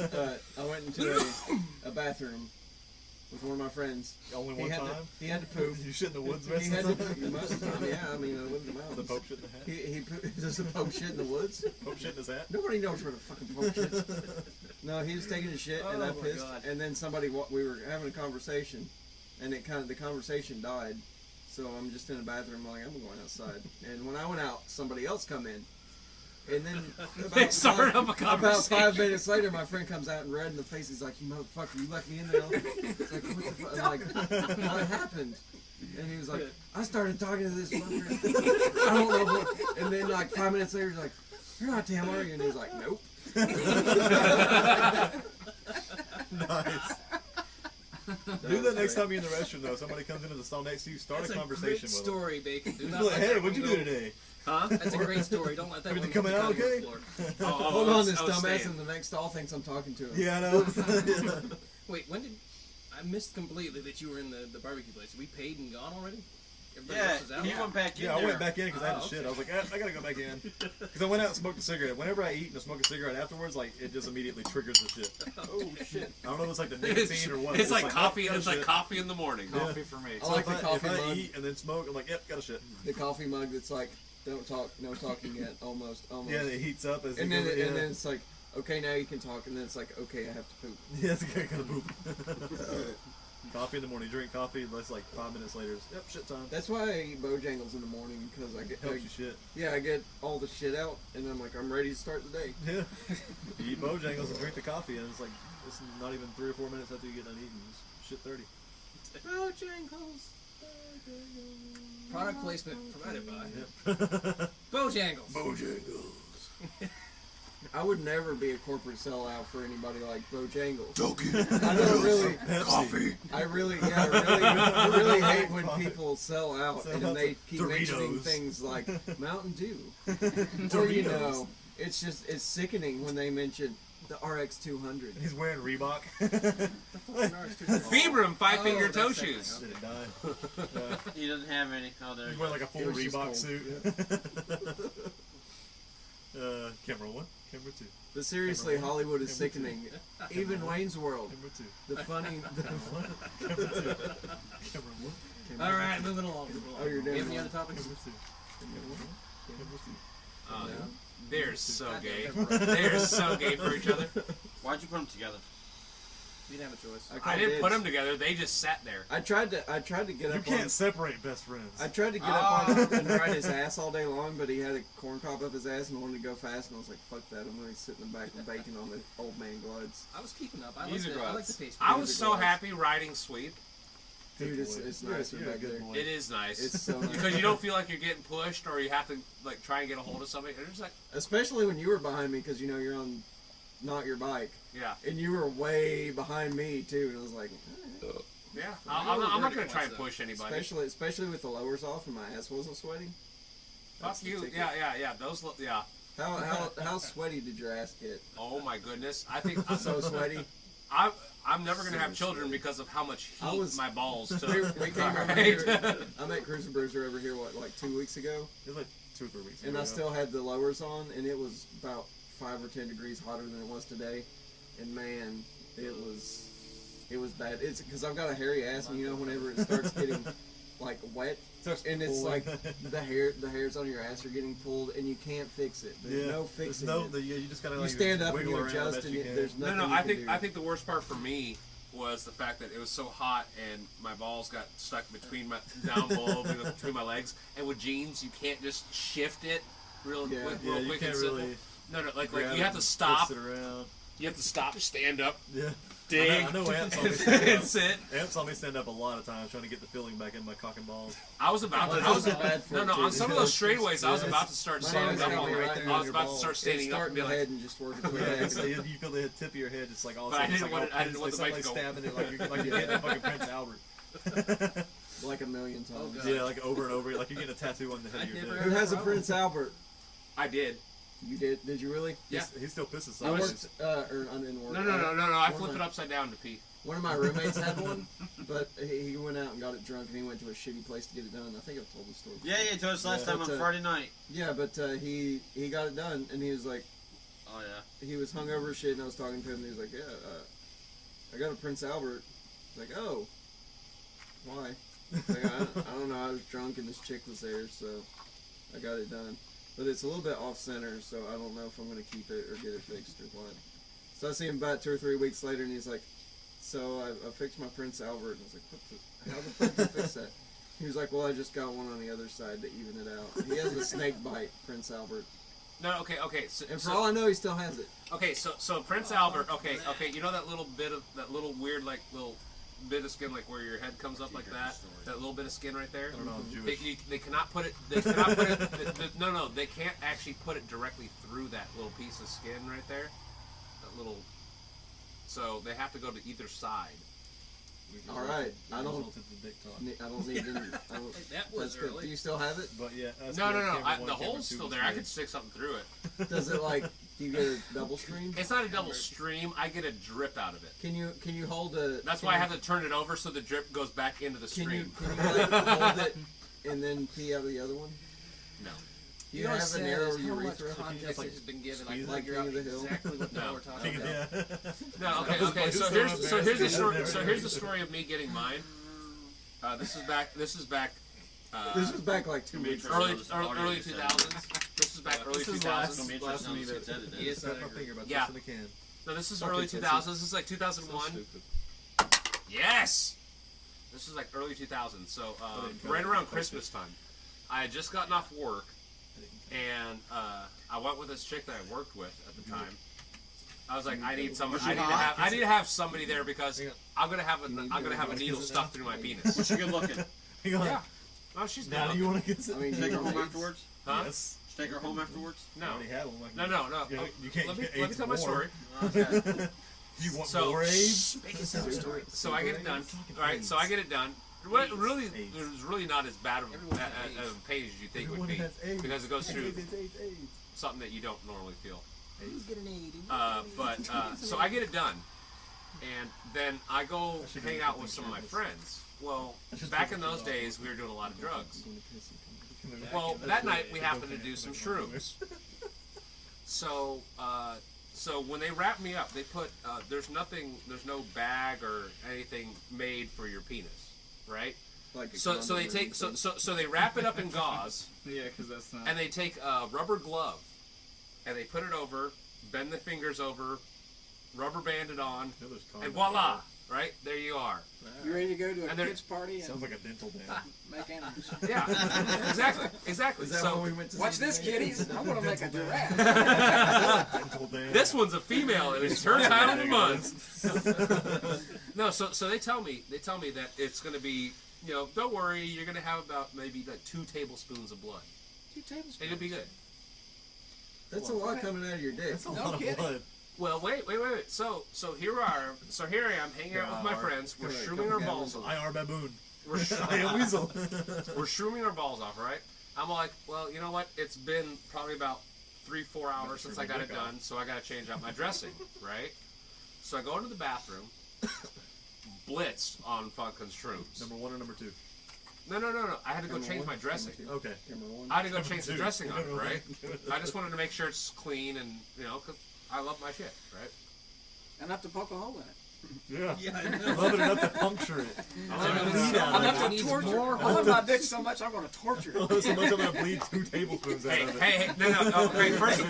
I went into a bathroom with one of my friends. Only one time. He had to poop. You shit in the woods, He rest had of to the time. poop most of the time. Yeah, I mean, I lived in the mountains. The Pope shit in the hat. Does the Pope shit in the woods? Pope shit in his hat. Nobody knows where the fucking Pope shits. No, he was taking a shit, and I Oh my pissed. God. And then we were having a conversation, and the conversation died. So I'm just in the bathroom, like, I'm going outside. And when I went out, somebody else come in. And then They started up a about conversation. 5 minutes later, my friend comes out and red in the face. He's like, "You motherfucker, you let me in there." It's like, what the fuck? I'm like, what happened? And he was like, I started talking to this fucker. I don't know what. And then like 5 minutes later, he's like, "You're not Tam, are you?" And he's like, "Nope." Nice. Do that next time you're in the restroom, though. Somebody comes into the stall next to you, start That's a conversation great with story, Bacon. Do them. not Be like, let hey, that what'd you one do go. today? Huh? That's a great story. Don't let that Everything one coming out on the okay? floor. Hold on, this I was dumbass saying. in the next stall thinks I'm talking to him. Yeah, I know. Wait, when did I missed completely that you were in the barbecue place? We paid and gone already? Everybody Yeah, else is out? he went back in Yeah, I there. went back in because I had to Oh, shit. okay. I was like, I gotta go back in. Because I went out and smoked a cigarette. Whenever I eat and I smoke a cigarette afterwards, like, it just immediately triggers the shit. Oh shit! I don't know if it's like the nicotine or what. It's like coffee. oh, It's like shit. coffee in the morning. Coffee for me. I like the if coffee I mug. eat and then smoke, I'm like, yep, got a shit. The coffee mug that's like, don't talk, no talking yet, almost. Yeah, and it heats up as And it then, goes. and then it's like, okay, now you can talk, and then it's like, okay, I have to poop. Yeah, it's kind of poop. Coffee in the morning. Drink coffee. That's like 5 minutes later. Yep, shit time. That's why I eat Bojangles in the morning, because I get, Helps you shit. yeah, I get all the shit out, and I'm like, I'm ready to start the day. Yeah. You eat Bojangles and drink the coffee, and it's like, it's not even 3 or 4 minutes after you get done eating. It's shit 30. Bojangles. Product placement provided by Yep. Bojangles. Bojangles. I would never be a corporate sellout for anybody like Bojangles. Joking. I don't really. Pepsi. I really hate when people sell out Sell and out they to keep mentioning Doritos. things like Mountain Dew. Or, Doritos. it's just, it's sickening when they mention the RX 200. He's wearing Reebok. Vibram five-finger Oh, toe that's that shoes. thing, Did it die? He doesn't have any. Oh, there. He's you wearing go. like a full It was just Reebok cold. suit. Camera 1, camera 2, But seriously, Hollywood is sickening. Even Wayne's World. camera 2, The funny. camera 2, camera 1, All right, moving along. Oh, you're Do you have doing any one. other topics? camera 2, camera 1, camera 2. Oh, they're so God gay. damn, they're They're so gay for each other. Why'd you put them together? You didn't have a choice. I didn't put them together. They just sat there. I tried to get You up can't on. separate best friends. I tried to get up on him and ride his ass all day long, but he had a corn cob up his ass and wanted to go fast, and I was like, fuck that, I'm going to sit in the back with bacon on the old man glides. I was keeping up. I These like are the gloves. pace. I was so happy riding sweep. Dude, it's nicer You're a back good there. boy. It is nice. It's so nice. Because you don't feel like you're getting pushed or you have to like try and get a hold of somebody. It's just like, Especially when you were behind me, because you know you're on not your bike, yeah, and you were way behind me too, and I was like, yeah. I I'm know not where gonna try and it was, push anybody. especially with the lowers off and my ass wasn't sweaty. Fuck That's the you. ticket. Yeah. Those, yeah. How sweaty did your ass get? Oh my goodness. I think So sweaty. I'm never gonna have children because of how much I heat was- my balls took. We came over Right? here. I met Cruiser Bruiser over here like 2 weeks ago, It was like 2 or 3 weeks and ago. I still had the lowers on, and it was about 5 or 10 degrees hotter than it was today. And man, it was bad. It's because I've got a hairy ass, and you know whenever it starts getting like wet, and it's like the hairs on your ass are getting pulled, and you can't fix it. There's no fixing it. You just gotta You like stand up and wiggle you around adjust, best and you can. there's nothing. No, you I can think do. I think the worst part for me was the fact that it was so hot and my balls got stuck between my down below between my legs. And with jeans, you can't just shift it real Yeah. quick, Yeah, real you quick can't and simple. really No, like grab you it have to and stop. twist it around. You have to stop, stand up, Yeah. dig, I know Amp saw me stand and up. sit. Amp saw me stand up a lot of times trying to get the feeling back in my cock and balls. I was about to. Well, I was it's bad for no, it, no. too. On some of those straightaways, I was Yeah, about to start my standing mind's up. gonna be right there I on was your about to balls. start standing It's up and starting be the like, head and just working to Yeah, the you feel the tip of your head just like all of a But I sudden. it's didn't like, want it- I didn't want the like mic to go- stabbing it like you're getting a fucking Prince Albert. like a million times. God. Yeah, like over and over, like you're getting a tattoo on the head I of your never dick. Who has a Prince Albert? I did. You did? Did you really? Yeah. He still pisses I sideways. worked, or I didn't work. No. I flipped it upside down to pee. One of my roommates had one, but he went out and got it drunk, and he went to a shitty place to get it done. I think I've told the story. Yeah, you told us last Yeah. time on But, Friday night. Yeah, but he got it done, and he was like, Oh yeah. he was hungover as shit, and I was talking to him, and he was like, yeah, I got a Prince Albert. I was like, oh, why? Like, I don't know, I was drunk, and this chick was there, so I got it done. But it's a little bit off-center, so I don't know if I'm going to keep it or get it fixed or what. So I see him about 2 or 3 weeks later, and he's like, so I fixed my Prince Albert. And I was like, how the fuck did you fix that? He was like, well, I just got one on the other side to even it out. He has a snake bite, Prince Albert. No, okay. So, And for all I know, he still has it. okay, so Prince Albert. Okay. You know that little bit of that little weird like little bit of skin like where your head comes up like that. That little bit of skin right there. I don't know, I'm They, Jewish. they cannot put it. They cannot put it. No. They can't actually put it directly through that little piece of skin right there. That little. So they have to go to either side. All right, I don't resulted in dick talk. I don't need any. I don't, That was that's good. early. Do you still have it? But yeah, that's No, good. no, no. Camera one, The camera hole's two still was there. I made. could stick something through it. Does it like? Do you get a double stream? It's not a double stream. I get a drip out of it. Can you hold a? That's why I have to turn it over so the drip goes back into the Can you stream. like hold it and then pee out of the other one? No. Do you have a narrow urethra? Context has been given. I squeeze can like figure out King of the Hill? exactly what the hell No. we're talking Yeah. about. No. Okay. was Okay. like, So so here's the embarrassing. story. So here's the story of me getting mine. This is back. This was back like 2 weeks ago. early 2000s. This is back early This is 2000s. last meet it. Yes, I Snap my agree. finger about Yeah. this in the can. No, this is Fucking early pussy. 2000s. This is like 2001. Stupid. Yes. This is like early 2000s. So right around Christmas time, I had just gotten off work, and I went with this chick that I worked with at the time. I was like, I need somebody. I need to have somebody there because I'm gonna have a needle stuck through my penis. Was she good looking? Hang on. Yeah. Oh, she's Now good. do you want to get some? I mean, Take her you home know, afterwards? Huh? Yes. Take her home afterwards? I No. already had one. Like No. You can't Let me get let me AIDS tell my more. story. Okay. You want So, more AIDS? So I get it done. All right. So I get it done. Really, it was really not as bad of a pain as you think it would be because it goes through something that you don't normally feel. So I get it done, and then I go hang out with some of my friends. Well, back in those days, we were doing a lot of drugs. Well, that night we happened to do some shrooms. So, so when they wrap me up, they put there's no bag or anything made for your penis, right? like a So condom they or take anything. so they wrap it up in gauze, Yeah, because that's not. and they take a rubber glove, and they put it over, bend the fingers over, rubber band it on, and voila! Right there you are. You ready to go to a And they're- kids party Sounds and like a dental dam. make animals? Yeah, exactly. Is that So when we went to Watch see this, the kiddies. I'm gonna make a giraffe. Dental dam. this one's a female, and it's her time of the month. No, so they tell me that it's going to be, don't worry, you're going to have about maybe like 2 tablespoons of blood. 2 tablespoons. It'll be good. That's a lot coming out of your dick. That's a No lot of kidding. blood. Well, wait. So here I am hanging out with my friends. We're shrooming our balls off. I are baboon. We're I am weasel. We're shrooming our balls off, right? I'm like, well, you know what? It's been probably about 3-4 hours since I got it done, so I got to change out my dressing, right? So I go into the bathroom, blitzed on fucking shrooms. Number 1 or number 2? No. I had to go change my dressing. Okay. Number one. I had to go change the Two. dressing on it, right? I just wanted to make sure it's clean and, because I love my shit, right? Enough to poke a hole in it. Yeah. I love it enough to puncture it. Enough to torture. I love my dick so much I'm gonna torture I it. love it so much I'm gonna bleed 2 tablespoons out of it. Hey, no. Okay, first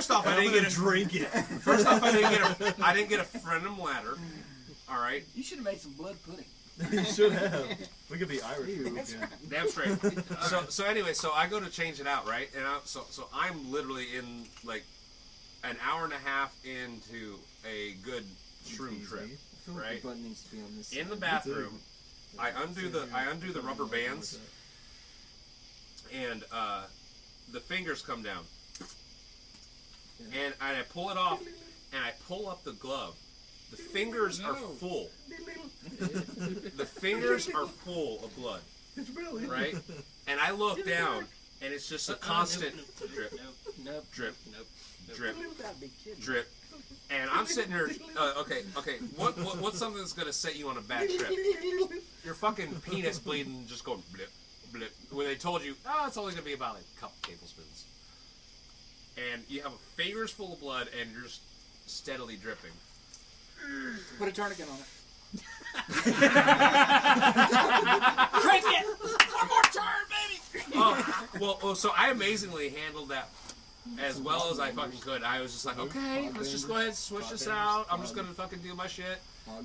off, I I'm didn't gonna get a drink it. First off, I didn't get a Frenum ladder. All right, You should have made some blood pudding. You should have. We could be Irish food. That's Yeah. right. damn straight. So anyway, so I go to change it out, right? And so I'm literally in like an hour and a half into a good shroom trip, I feel like right? the button needs to be on this In the side. bathroom, I undo the rubber bands, and the fingers come down, and I pull it off, and I pull up the glove. The fingers are full. The fingers are full of blood, right? And I look down, and it's just a constant drip, Nope. drip, Nope. drip, You gotta be kidding. drip. And I'm sitting here. Okay. What's something that's gonna set you on a bad trip? Your fucking penis bleeding, just going blip, blip. When they told you, it's only gonna be about like a couple tablespoons, and you have a fingers full of blood, and you're just steadily dripping. Put a tourniquet on it. Crank it! One more turn, baby! So I amazingly handled that as well as I fucking could. I was just like, okay, let's just go ahead and switch this out. I'm just gonna fucking do my shit.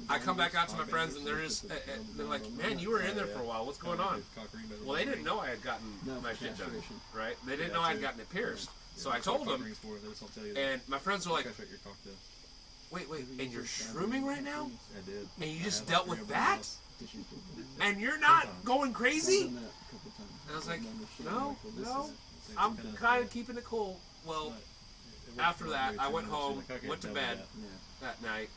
I come back out to my friends, and they're like, man, you were in there for a while. What's going on? Well, they didn't know I had gotten my shit done, right? They didn't know I had gotten it pierced. So I told them, and my friends were like, wait, and you're shrooming right now? I did. And you just dealt with that? And you're not going crazy? And I was like, no, I'm kind of keeping it cool. Well, after that, I went home, went to bed that night,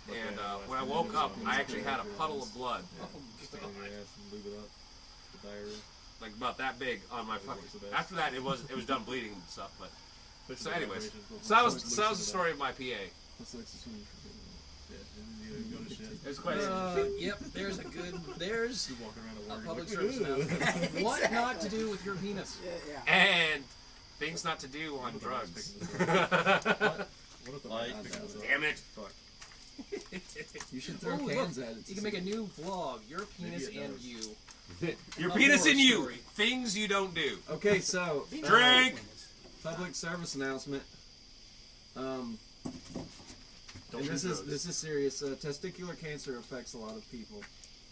And when I woke up, I actually had a puddle of blood, Stick it in your ass and lube it up. The diarrhea. like about that big on my fucking. After that, it was done bleeding and stuff. But so, anyways, so that was the story of my PA. What's the next one? Yeah, and you go to shit. There's quite yep, there's a Walking around a at work, public like, service "Ew." announcement. What not to do with your penis. Yeah. And things not to do on drugs. What if the Like- light's picking this up? Damn it. Fuck. You should throw Oh, cans look, at it. you can make a new vlog. Your penis Maybe it and does. you. Your A penis horror and you. story. Things you don't do. Okay, so Drink. public service announcement. Don't And do this is drugs. serious. Testicular cancer affects a lot of people,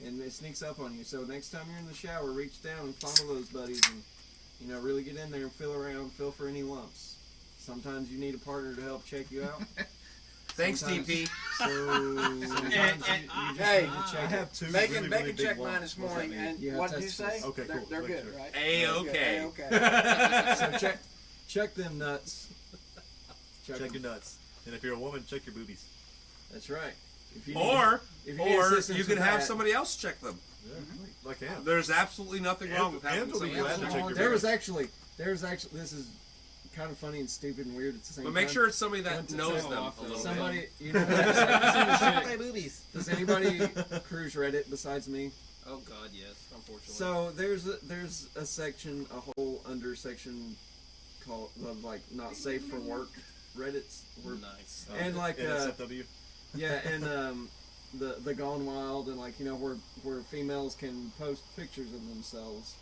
and it sneaks up on you. So next time you're in the shower, reach down and fondle those buddies, and really get in there and feel around, feel for any lumps. Sometimes you need a partner to help check you out. Thanks, Sometimes- TP. So sometimes you just Hey, need to I check it. have two Bacon, really, Bacon really big checked lumps. mine this What's that morning, mean? and You have what did you testicles. say? Okay, They're, cool. they're Make good, sure. right? A-okay. So check them nuts. Check your nuts. And if you're a woman, check your boobies. That's right. If you need- Or if need assistance you could with have that- somebody else check them. Yeah, like him. There's absolutely nothing wrong with having Ann will be somebody else glad to check check them. your There boobies. was actually this is kind of funny and stupid and weird at the same But time. make sure it's somebody that One to knows say them off a little somebody, bit. you know, My boobies. does anybody cruise Reddit besides me? Oh God, yes. Unfortunately. So there's a section, a whole under section called of like not safe for work Reddits. Where, nice. and like NSFW. yeah, and the Gone Wild and like where females can post pictures of themselves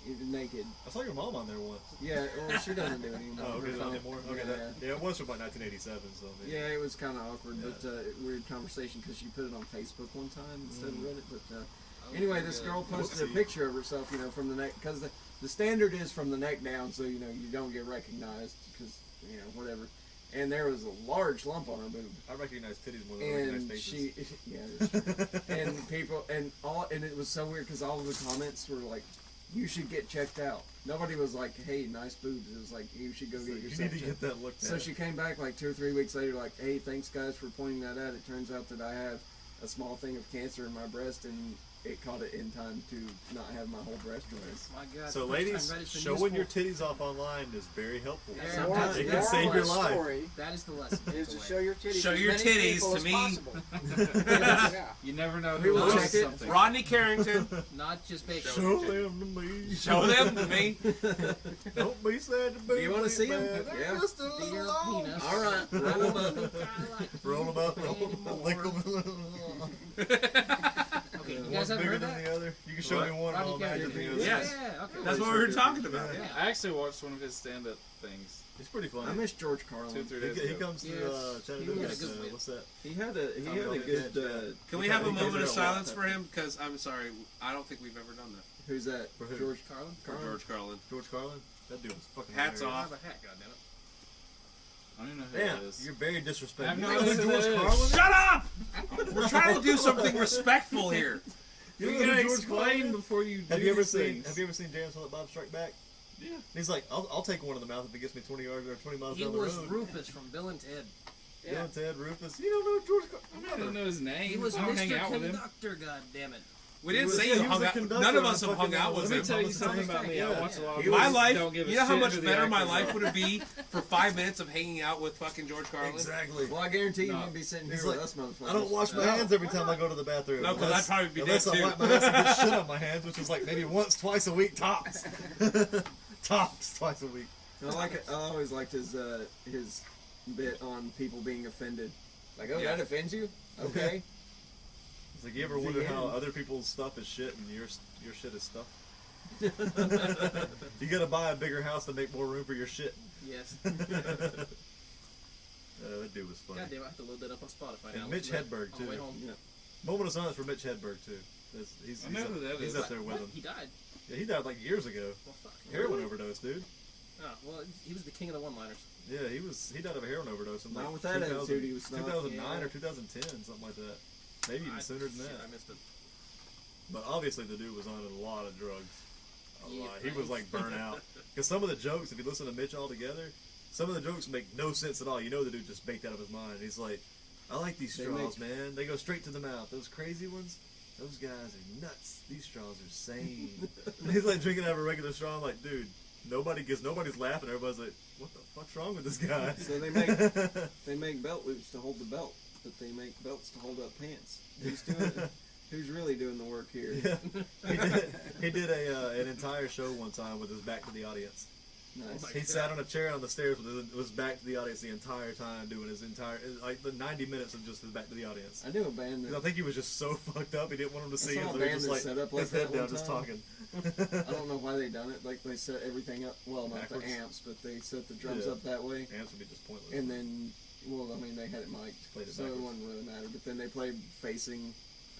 even naked. I saw your mom on there once. Yeah, well she doesn't do it anymore. Oh, okay, Her not phone- anymore? Okay, yeah. yeah, it was from about 1987, so maybe. Yeah, it was kind of awkward, Yeah. but weird conversation because she put it on Facebook one time instead of Reddit. But Oh, anyway, pretty this good. girl posted a Whoopsie. picture of herself, from the neck, because the standard is from the neck down, so you don't get recognized because whatever. And there was a large lump on her boob, I recognize titties more than I recognize and faces. and people and it was so weird because all of the comments were like, "You should get checked out." Nobody was like, "Hey, nice boobs." It was like, "You should go So get you yourself need to checked." get that looked at. So she came back like 2 or 3 weeks later, like, "Hey, thanks guys for pointing that out. It turns out that I have a small thing of cancer in my breast, and it caught it in time to not have my whole breast removed." My God. So, first ladies, time Reddit's been showing your useful. titties off online is very helpful. Yeah. Sometimes It the can save moral your of the life. story That is the lesson. is to show your titties Show to your as titties many people to as me. possible. Yeah. You never know We who will will check it. something. Rodney Carrington, Not just bacon. Show them to me. show them to me. Don't be sad to be. Do you wanna see 'em? man. Yeah. Just a Be your little long. penis. All right, roll them up. Roll them up. Lick them. Okay, you One's guys haven't bigger heard than that? the other. You can show me one and I'll Rodney imagine the Carrington. other. Yes. Yeah, okay. That's what we were talking about. Yeah. Yeah. I actually watched one of his stand-up things. It's pretty funny. I miss George Carlin. 2-3 He, days he ago. comes to Yes. Chattanooga. He was a good wit. What's that? He had a good. Can we have a He comes moment of out silence a for him? Because I'm sorry, I don't think we've ever done that. Who's that? For who? George Carlin? For George Carlin. George Carlin? That dude was fucking Hats hilarious. I off. have a hat, goddammit. I don't even know who Damn, that is. you're very I have disrespectful. no You know idea who who George that is. Carlin is? Shut up! We're trying to do something respectful here. You You know gotta who George Carlin explain is? before you do Have you ever these seen? things. Have you ever seen James Philip Bob Strike Back? Yeah. And he's like, I'll take one in the mouth if it gets me 20 yards or 20 miles He down the was road. Rufus from Bill and Ted. Bill and Ted, Rufus. You don't know George Carlin? I don't know his name. He was I don't hang Mr. out with him. Conductor, goddammit. We didn't was- say yeah, you he was hung a out. conductor None of on us have fucking hung out with Let me him. tell you something about me. I Yeah. watch a lot of He My was- life, don't give a you know how shit much who the better my actors life are. would it be for 5 minutes of hanging out with fucking George Carlin? Exactly. Well, I guarantee you No. wouldn't be sitting He's here with like, us, motherfuckers. I don't wash my hands every time I go to the bathroom. No, 'cause Unless- I'd probably be unless dead, I too. wipe my ass and get shit on my hands, which is like maybe once, twice a week tops. Tops, twice a week. I always liked his bit on people being offended. Like, oh, Yeah. that offends you? Okay. It's like, you ever wonder how other people's stuff is shit and your shit is stuff? You gotta buy a bigger house to make more room for your shit. Yes. That dude was funny. Goddamn, I have to load that up on Spotify now. And Mitch Hedberg, On the way too. home. Moment of silence for Mitch Hedberg, too. He's I know who that he's is. up there with What? him. He died. Yeah, he died like years ago. Well, fuck. Heroin overdose, dude. Oh, well, he was the king of the one-liners. Yeah, he died of a heroin overdose in like Not with that attitude, he was not. 2009 Yeah. or 2010, something like that. Maybe even sooner than Shit, that. I missed it. But obviously the dude was on a lot of drugs. A Yeah, lot. He was like burnt out. Because some of the jokes, if you listen to Mitch all together, some of the jokes make no sense at all. You know the dude just baked out of his mind. He's like, I like these They straws, man. They go straight to the mouth. Those crazy ones, those guys are nuts. These straws are sane. He's like drinking out of a regular straw. I'm like, dude, nobody's laughing. Everybody's like, what the fuck's wrong with this guy? So they make belt loops to hold the belt, but they make belts to hold up pants. Who's really doing the work here? Yeah. He did an entire show one time with his back to the audience. Nice. He sat on a chair on the stairs with his back to the audience the entire time, doing his entire, like, the 90 minutes of just his back to the audience. I knew a band I that. think he was just so fucked up, he didn't want him to see saw him, a so he band was that just set like, up like his that head down one just time. talking. I don't know why they done it. Like they set everything up. Well, not Backwards? the amps, but they set the drums Yeah. up that way. Amps would be just pointless. And then, well, I mean, they had it mic'd, Played it so it backwards. wouldn't really matter. But then they played facing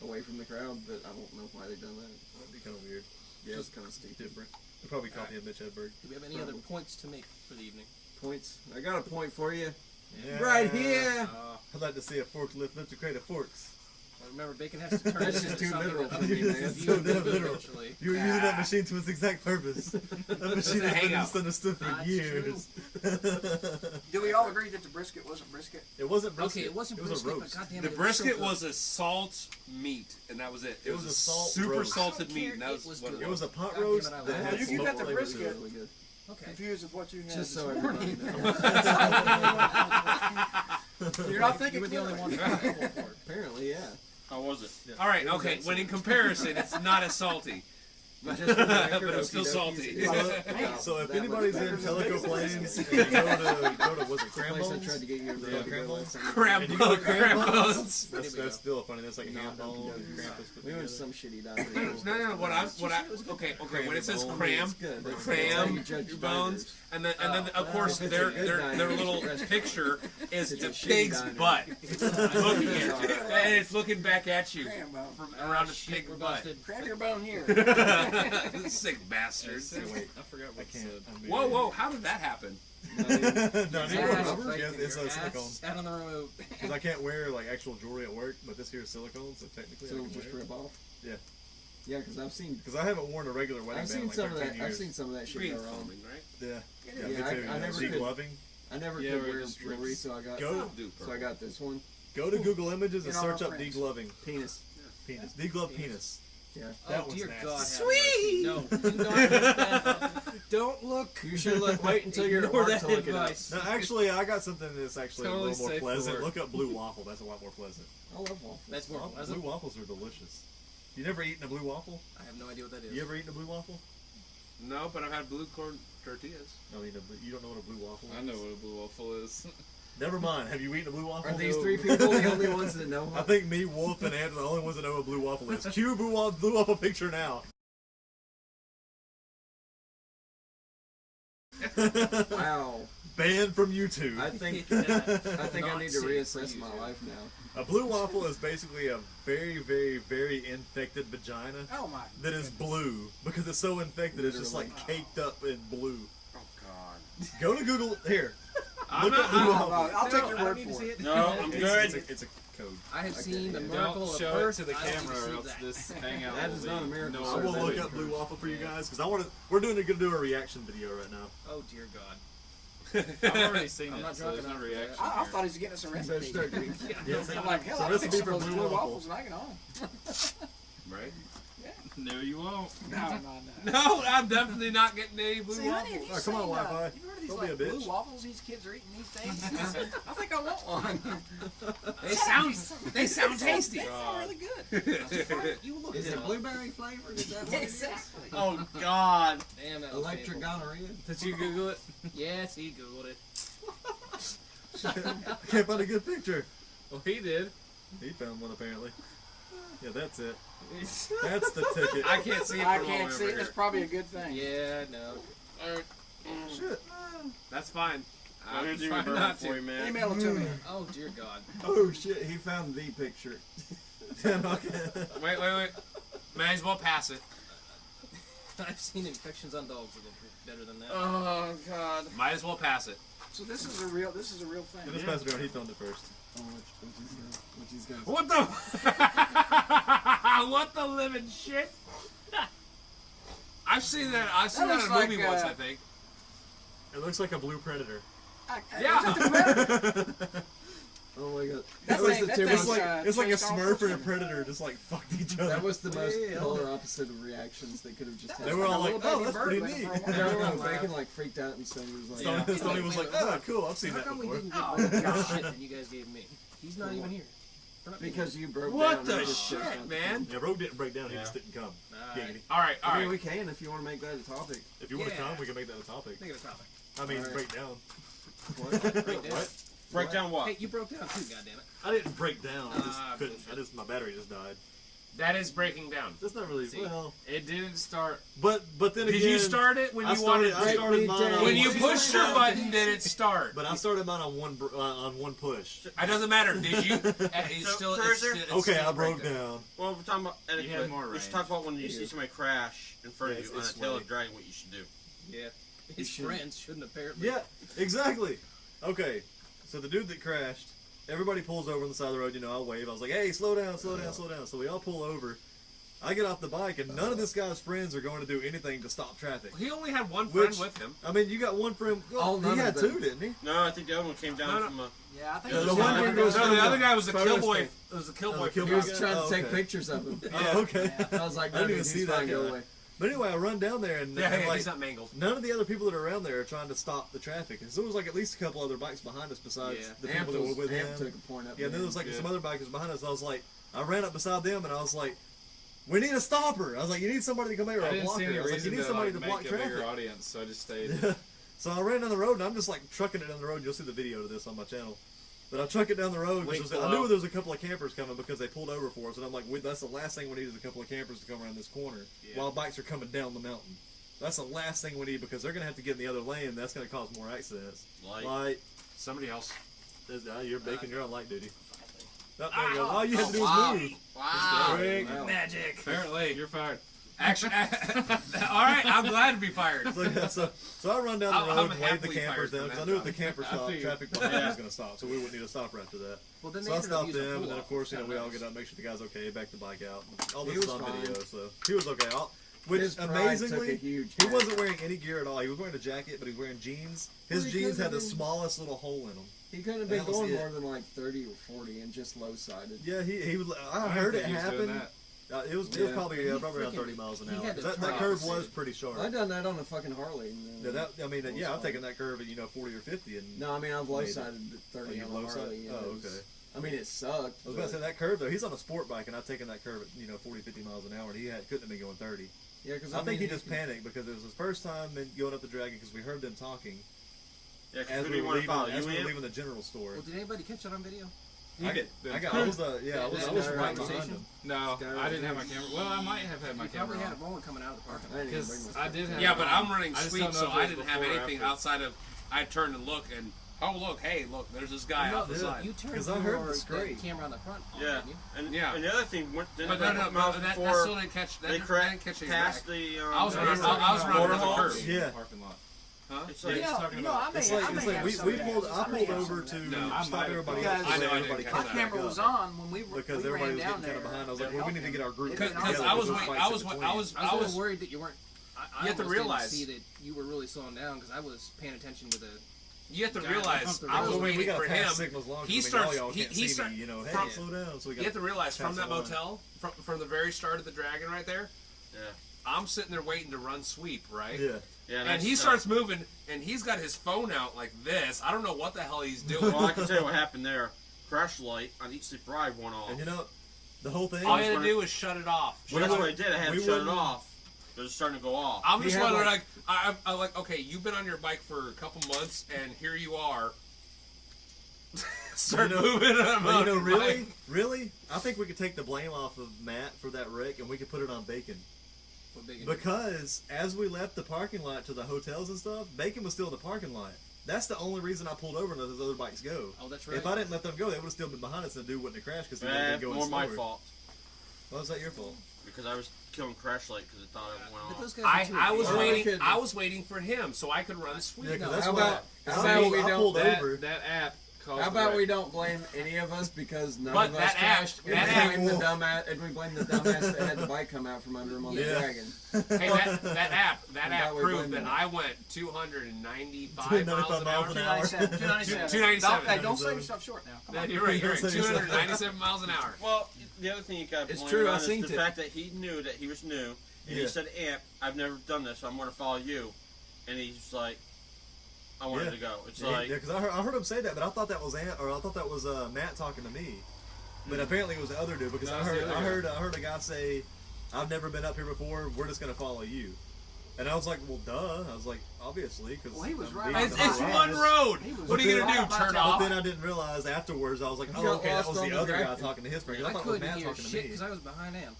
away from the crowd, but I don't know why they done that. That'd be kind of weird. Yeah, it's kind of stupid. Different. They probably copied Mitch Hedberg. Do we have any other points to make for the evening? Points. I got a point for you. Yeah. Right here. I'd like to see a forklift lift a crate of forks. Remember, bacon has to turn That's into just too something literal that for me, other man. It's people so damn view literal. eventually. You were using that machine to its exact purpose. That machine has been Hangout. misunderstood for That's years. Do we all agree that the brisket wasn't brisket? It wasn't brisket. Okay, it wasn't was brisket, a but roast. goddamn The it, brisket it was, was a salt meat, and that was it. It was a salt super roast. salted I don't meat, care, and that it was was what good. It was a pot Goddamn roast it, I that love had it. You smoked got the flavor to brisket. it. Really good. Okay. Confused with what you had Just this so morning. everybody knows. You're not thinking You were the only one clearly. that got for it. Apparently, yeah. How was it? Yeah. All right, okay. When in comparison, it's not as salty. But just for the record, But it was still Okie salty. dokies is So if that anybody's much in better. Tellico Plains and you go to was it It's the place I tried Crambones? to get you to Yeah, fucking go Crambones? last time. Crab And you go to bones. That's still funny. That's like No, ham bone no, and no. Krampus put We went together. to some shitty diner. No. Okay. When it says cram, It's good. That's cram how you judge your diners. bones, and then of course If it's a their good their diner, little it's a picture is It's a the shitty pig's diner. butt looking at you, and it's looking back at you Cram bone. from around its Shit, pig we're butt. busted. Cram your bone here. Sick bastards. Wait, I forgot I what it can't. said. Whoa! How did that happen? No, these are Ass rubbers. right Yes, in it's your a ass silicone. out on the remote. Because I can't wear like actual jewelry at work, but this here is silicone, so technically So I it'll can just wear it. rip off. Yeah. Yeah, because I've seen. Because I haven't worn a regular wedding I've band seen like some of 13 that. years. I've seen some of that shit Green go wrong. foaming, right? Yeah. Yeah, Yeah, me I too. You know, never could- degloving. I never Yeah, could where it wear just jewelry, rips. so I got. Go. So I got this one. Go to Google Images and In all search up frames. degloving. Penis. Penis. Degloved penis. Yeah. That Oh one's dear nasty. God. have Sweet! mercy. No, do not look that up. Don't look. You should look. Wait until you're at Ignore work that to look it up. advice. No, actually, I got something that's actually Totally a little more safe for pleasant. work. Look up blue waffle. That's a lot more pleasant. I love waffles. That's more Blue pleasant. waffles are delicious. You never eaten a blue waffle? I have no idea what that is. You ever eaten a blue waffle? No, but I've had blue corn tortillas. No, you don't know what a blue waffle is? I know what a blue waffle is. Never mind. Have you eaten a blue waffle? Are these three people the only ones that know? I think me, Wolf, and Ant are the only ones that know what a blue waffle is. Cue blue waffle picture now. Wow. Banned from YouTube. I think Yeah. I think I Not need to safe reassess for my you. life now. A blue waffle is basically a very, very, very infected vagina Oh my. that is blue because it's so infected it's just like Literally. caked up in blue. Oh God. Go to Google here. I'm Look not- up blue I'm- waffle. I'll take your I don't word need to for see it. No, I'm good. It's a code. I have seen the Don't miracle Don't of show birth. it to the I don't camera need to or see else that. this hangout That will is be not a miracle. no I will more look than up blue yours. waffle for you guys because we're gonna do a reaction video right now. Oh dear God. I've already seen I'm it, not so drunk there's no enough for reaction. I here. thought he was getting us a You better recipe. start drinking. Yeah, I'm like, hell, so I recipe think some for of those blue blue waffle. waffles and I get on. Right? No, you won't. No. No, I'm definitely not getting any blue See, honey, have waffles. you Oh, come on, seen, Wi-Fi. you heard of these Don't be like a bitch. blue waffles these kids are eating these days? I think I want one. They sound tasty. They sound really good. You look Is it it up. blueberry flavored? Is that what it is? Exactly. Oh God. Damn, that was Electric painful. gonorrhea? Did you Google it? Yes, he googled it. I can't find a good picture. Well, he did. He found one apparently. Yeah, that's it. That's the ticket. I can't see it I from all the way can't see over it. It's here. probably a good thing. Yeah, no. Alright, Shit. that's fine. I'm gonna do trying your not for to. you, man. Email it to me. Oh dear God. Oh shit, he found the picture. Wait. Might as well pass it. I've seen infections on dogs that look better than that. Oh God. Might as well pass it. So this is a real thing. Just pass it around. He found it first. Oh, which he's gonna. What the? What the living shit? I've seen that. I've seen that looks in a movie like, once. I think. It looks like a blue predator. Yeah. Is it the Oh my god. That That was thing- the that two thing's, It's most, like it's like a chased off Smurf and a person. Predator just like fucked each other. that was the most Yeah. polar opposite of reactions they could have just They had. were all Like a like, little "Oh, baby that's bird pretty waiting neat." for a while. No, Yeah. Bacon like freaked out and Stoney was like, Stoney, Stoney was like, "Oh, cool, I've seen How that come we before." didn't Oh, get more God. shit than you guys gave me? He's not even here. For nothing. because you broke What down. the and just shit, shut down. man? Yeah, Rogue didn't break down; he Yeah. just didn't come. Giggity. All right, all I mean, right. we can if you want to make that a topic. If you want to Yeah. come, we can make that a topic. Think of a topic. I mean, Alright. break down. Break down. What? Break down what? Hey, you broke down too, goddammit. I didn't break down. I just Ah, couldn't. bullshit. I just my battery just died. That is breaking down. That's not really See. well. It didn't start. But then Did again, you start it when I you wanted started. I to? started mine. On When you one- pushed your button, did it start? But I started mine on one push. It doesn't matter. Did you? It's So, still. Cursor? It's Okay, still I broke breaking. down. Well, we're talking about etiquette. had more We should range. talk about when you see somebody crash in front Yeah, of you on it's a tail of sweaty. dragon, what you should do. Yeah. His should- friends shouldn't apparently. Yeah, exactly. Okay, so the dude that crashed, everybody pulls over on the side of the road. You know, I wave. I was like, "Hey, slow down, slow down, slow down." So we all pull over. I get off the bike, and none of this guy's friends are going to do anything to stop traffic. He only had one friend Which- with him. I mean, you got one friend. All He none had of them. two, didn't he? No, I think the other one came down No, no. from a... Yeah, I think Yeah, it the was one like- dude goes No, from the the other guy was a photo killboy. stand. It was a Oh, killboy. the from He was Yeah. trying to Oh, take okay. pictures of him. Oh, okay. I was like, I didn't no, even see he's that fine, go guy. away. But anyway, I run down there, and Yeah, I'm yeah, like, he's not mangled. none of the other people that are around there are trying to stop the traffic. And so there was like at least a couple other bikes behind us besides Yeah. the people that were with Amp him. took a point up. Yeah, and then there was like Yeah. some other bikers behind us. I was like, I ran up beside them, and I was like, "We need a stopper." I was like, "You need somebody to come here or I a didn't see blocker." any I was like, "You reason need to somebody like, to block make a bigger traffic." audience, so I just stayed. So I ran down the road, and I'm just like trucking it down the road. You'll see the video of this on my channel. But I truck it down the road Link because I below. knew there was a couple of campers coming because they pulled over for us, and I'm like, "That's the last thing we need is a couple of campers to come around this corner Yeah. while bikes are coming down the mountain." That's the last thing we need because they're gonna have to get in the other lane. And that's gonna cause more accidents. Light. Light. Somebody else. You're baking. You're on light duty. Oh, there Ah, you go. All you had to do was wow. move. Wow. Quick. Wow. Magic. Apparently. You're fired. Actually, all right. I'm glad to be fired. So, yeah, so I run down the I'm road and wave the happily campers fired down from because I that knew if the job. camper I stopped, figured. traffic behind me was going to stop, so we wouldn't need a stopper after that. Well, then So they I ended up stopped using them, and then pull-off. of course, you know, we all Nice. get up, make sure the guy's okay, back the bike out. All He this is was on fine. video, so he was okay. Which His pride took a amazingly, huge he hit. wasn't wearing any gear at all. He was wearing a jacket, but he was wearing jeans. His Well, he jeans could've had the been- smallest little hole in them. He couldn't have That been was going it. more than like 30 or 40 and just low-sided. Yeah, he was. I I heard it think he was doing happen. that. It was Yeah. probably He probably around freaking- 30 miles an he hour. had to 'Cause that turn curve opposite. was pretty sharp. I done that on a fucking Harley. And, Yeah, that I mean, yeah, I've low-sided. taken that curve at 40 or 50, and No, I mean I've Made it. low-sided at 30 you on low a side? Harley. Yeah, Oh, it was- okay. I mean it sucked. I was about to but- say that curve though. He's on a sport bike, and I've taken that curve at 40, 50 miles an hour, and he couldn't have been going 30. Yeah, because I think he just panicked because it was his first time going up the dragon because we heard them talking Yeah, as because we we were want to leaving, follow as you we were in. leaving the general store. Well, did anybody catch that on video? I did. I was I was That right conversation? behind him. No, Sky I didn't have my camera. Well, I might have had my You probably camera had on. a moment coming out of the parking lot. I didn't even Because bring my I did have. Yeah, it but on. I'm running I just sweep, don't know so if it I was didn't have before or anything after. outside of. I turned and looked, and oh look, hey, look, there's this guy No, off the yeah. side. You turned 'Cause I heard the your scrape. camera on the front. On, Yeah, didn't you? and Yeah. and the other thing, didn't But they no, a no, couple miles but that before still didn't catch. That they didn't catch any passed back. the I was No, running. he's talking I was about running border to the homes. curb. Yeah. Parking lot. Huh? It's Yeah, like, he's talking I about. may, It's I like may have we some of pulled. that. I pulled may have over some to of No, that. I stop might have everybody because- else. I know, I Everybody didn't came My catch back camera up. was on when we Because we everybody ran was down getting kind of there. behind. I was like, to well, we help need to him. get our group. Because together I was with those wait- bikes I in was between. I was I was a little worried that you weren't. I You have to almost realize- didn't see that you were really slowing down because I was paying attention to the. You have to Yeah, realize the I road. was we waiting got for to pass him. signals long. He so starts- Y'all he- can't he see start- me, you know, hey, from- slow down. So we You have to realize from pass that the line. motel, from the very start of the Dragon right there, yeah, I'm sitting there waiting to run sweep, right? Yeah. yeah. And that's he tough. starts moving, and he's got his phone out like this. I don't know what the hell he's doing. Well, I can tell you what happened there. Crash light on each sleep ride went off. And you know, the whole thing. All you had to do was shut it off. Well, that's what I did. I had we to shut it wouldn't- off. It was starting to go off. I'm He just had, wondering, like- like, I'm like, okay, you've been on your bike for a couple months, and here you are. Start You know- moving. Well, you know, on your really, bike. really, I think we could take the blame off of Matt for that wreck, and we could put it on Bacon. What big Because as we left the parking lot to the hotels and stuff, Bacon was still in the parking lot. That's the only reason I pulled over and let those other bikes go. Oh, that's right. If I didn't let them go, they would have still been behind us and the dude wouldn't have crashed because he would have been going More my slower. fault Why was that your fault? because I was killing crash light because I thought it went But off. those guys are too I was Or I waiting. could- I was waiting for him so I could run sweep. Yeah, 'cause No, that's how why about- I how about pulled, we I don't- pulled That, over. that app How about we don't blame any of us because none But of us that app- crashed? that And we blame the dumbass, and we blame the dumbass that had the bike come out from under him on the dragon. Hey, that app we proved blame that them. I went 295 miles an hour. 297. 297. Hey, don't sell yourself short now. Come Yeah, on. you're right. 297 miles an hour. Well, the other thing you got to It's point true, I around is seen the it. fact that he knew that he was new, and he said, "Amp, I've never done this, so I'm going to follow you," and he's like, "I wanted to go." It's like, because I heard him say that, but I thought that was Matt talking to me, but apparently it was the other dude because No, I it's the heard other I heard a guy say, "I've never been up here before. We're just gonna follow you." And I was like, well, duh. I was like, obviously, because Well, he was right. It's one road. What are you gonna do? Turn But off? then I didn't realize afterwards. I was like, You oh, got okay, that lost was on the the other guy dragon. talking to his friend. I I thought it was couldn't Matt hear talking to shit me. because I was behind him.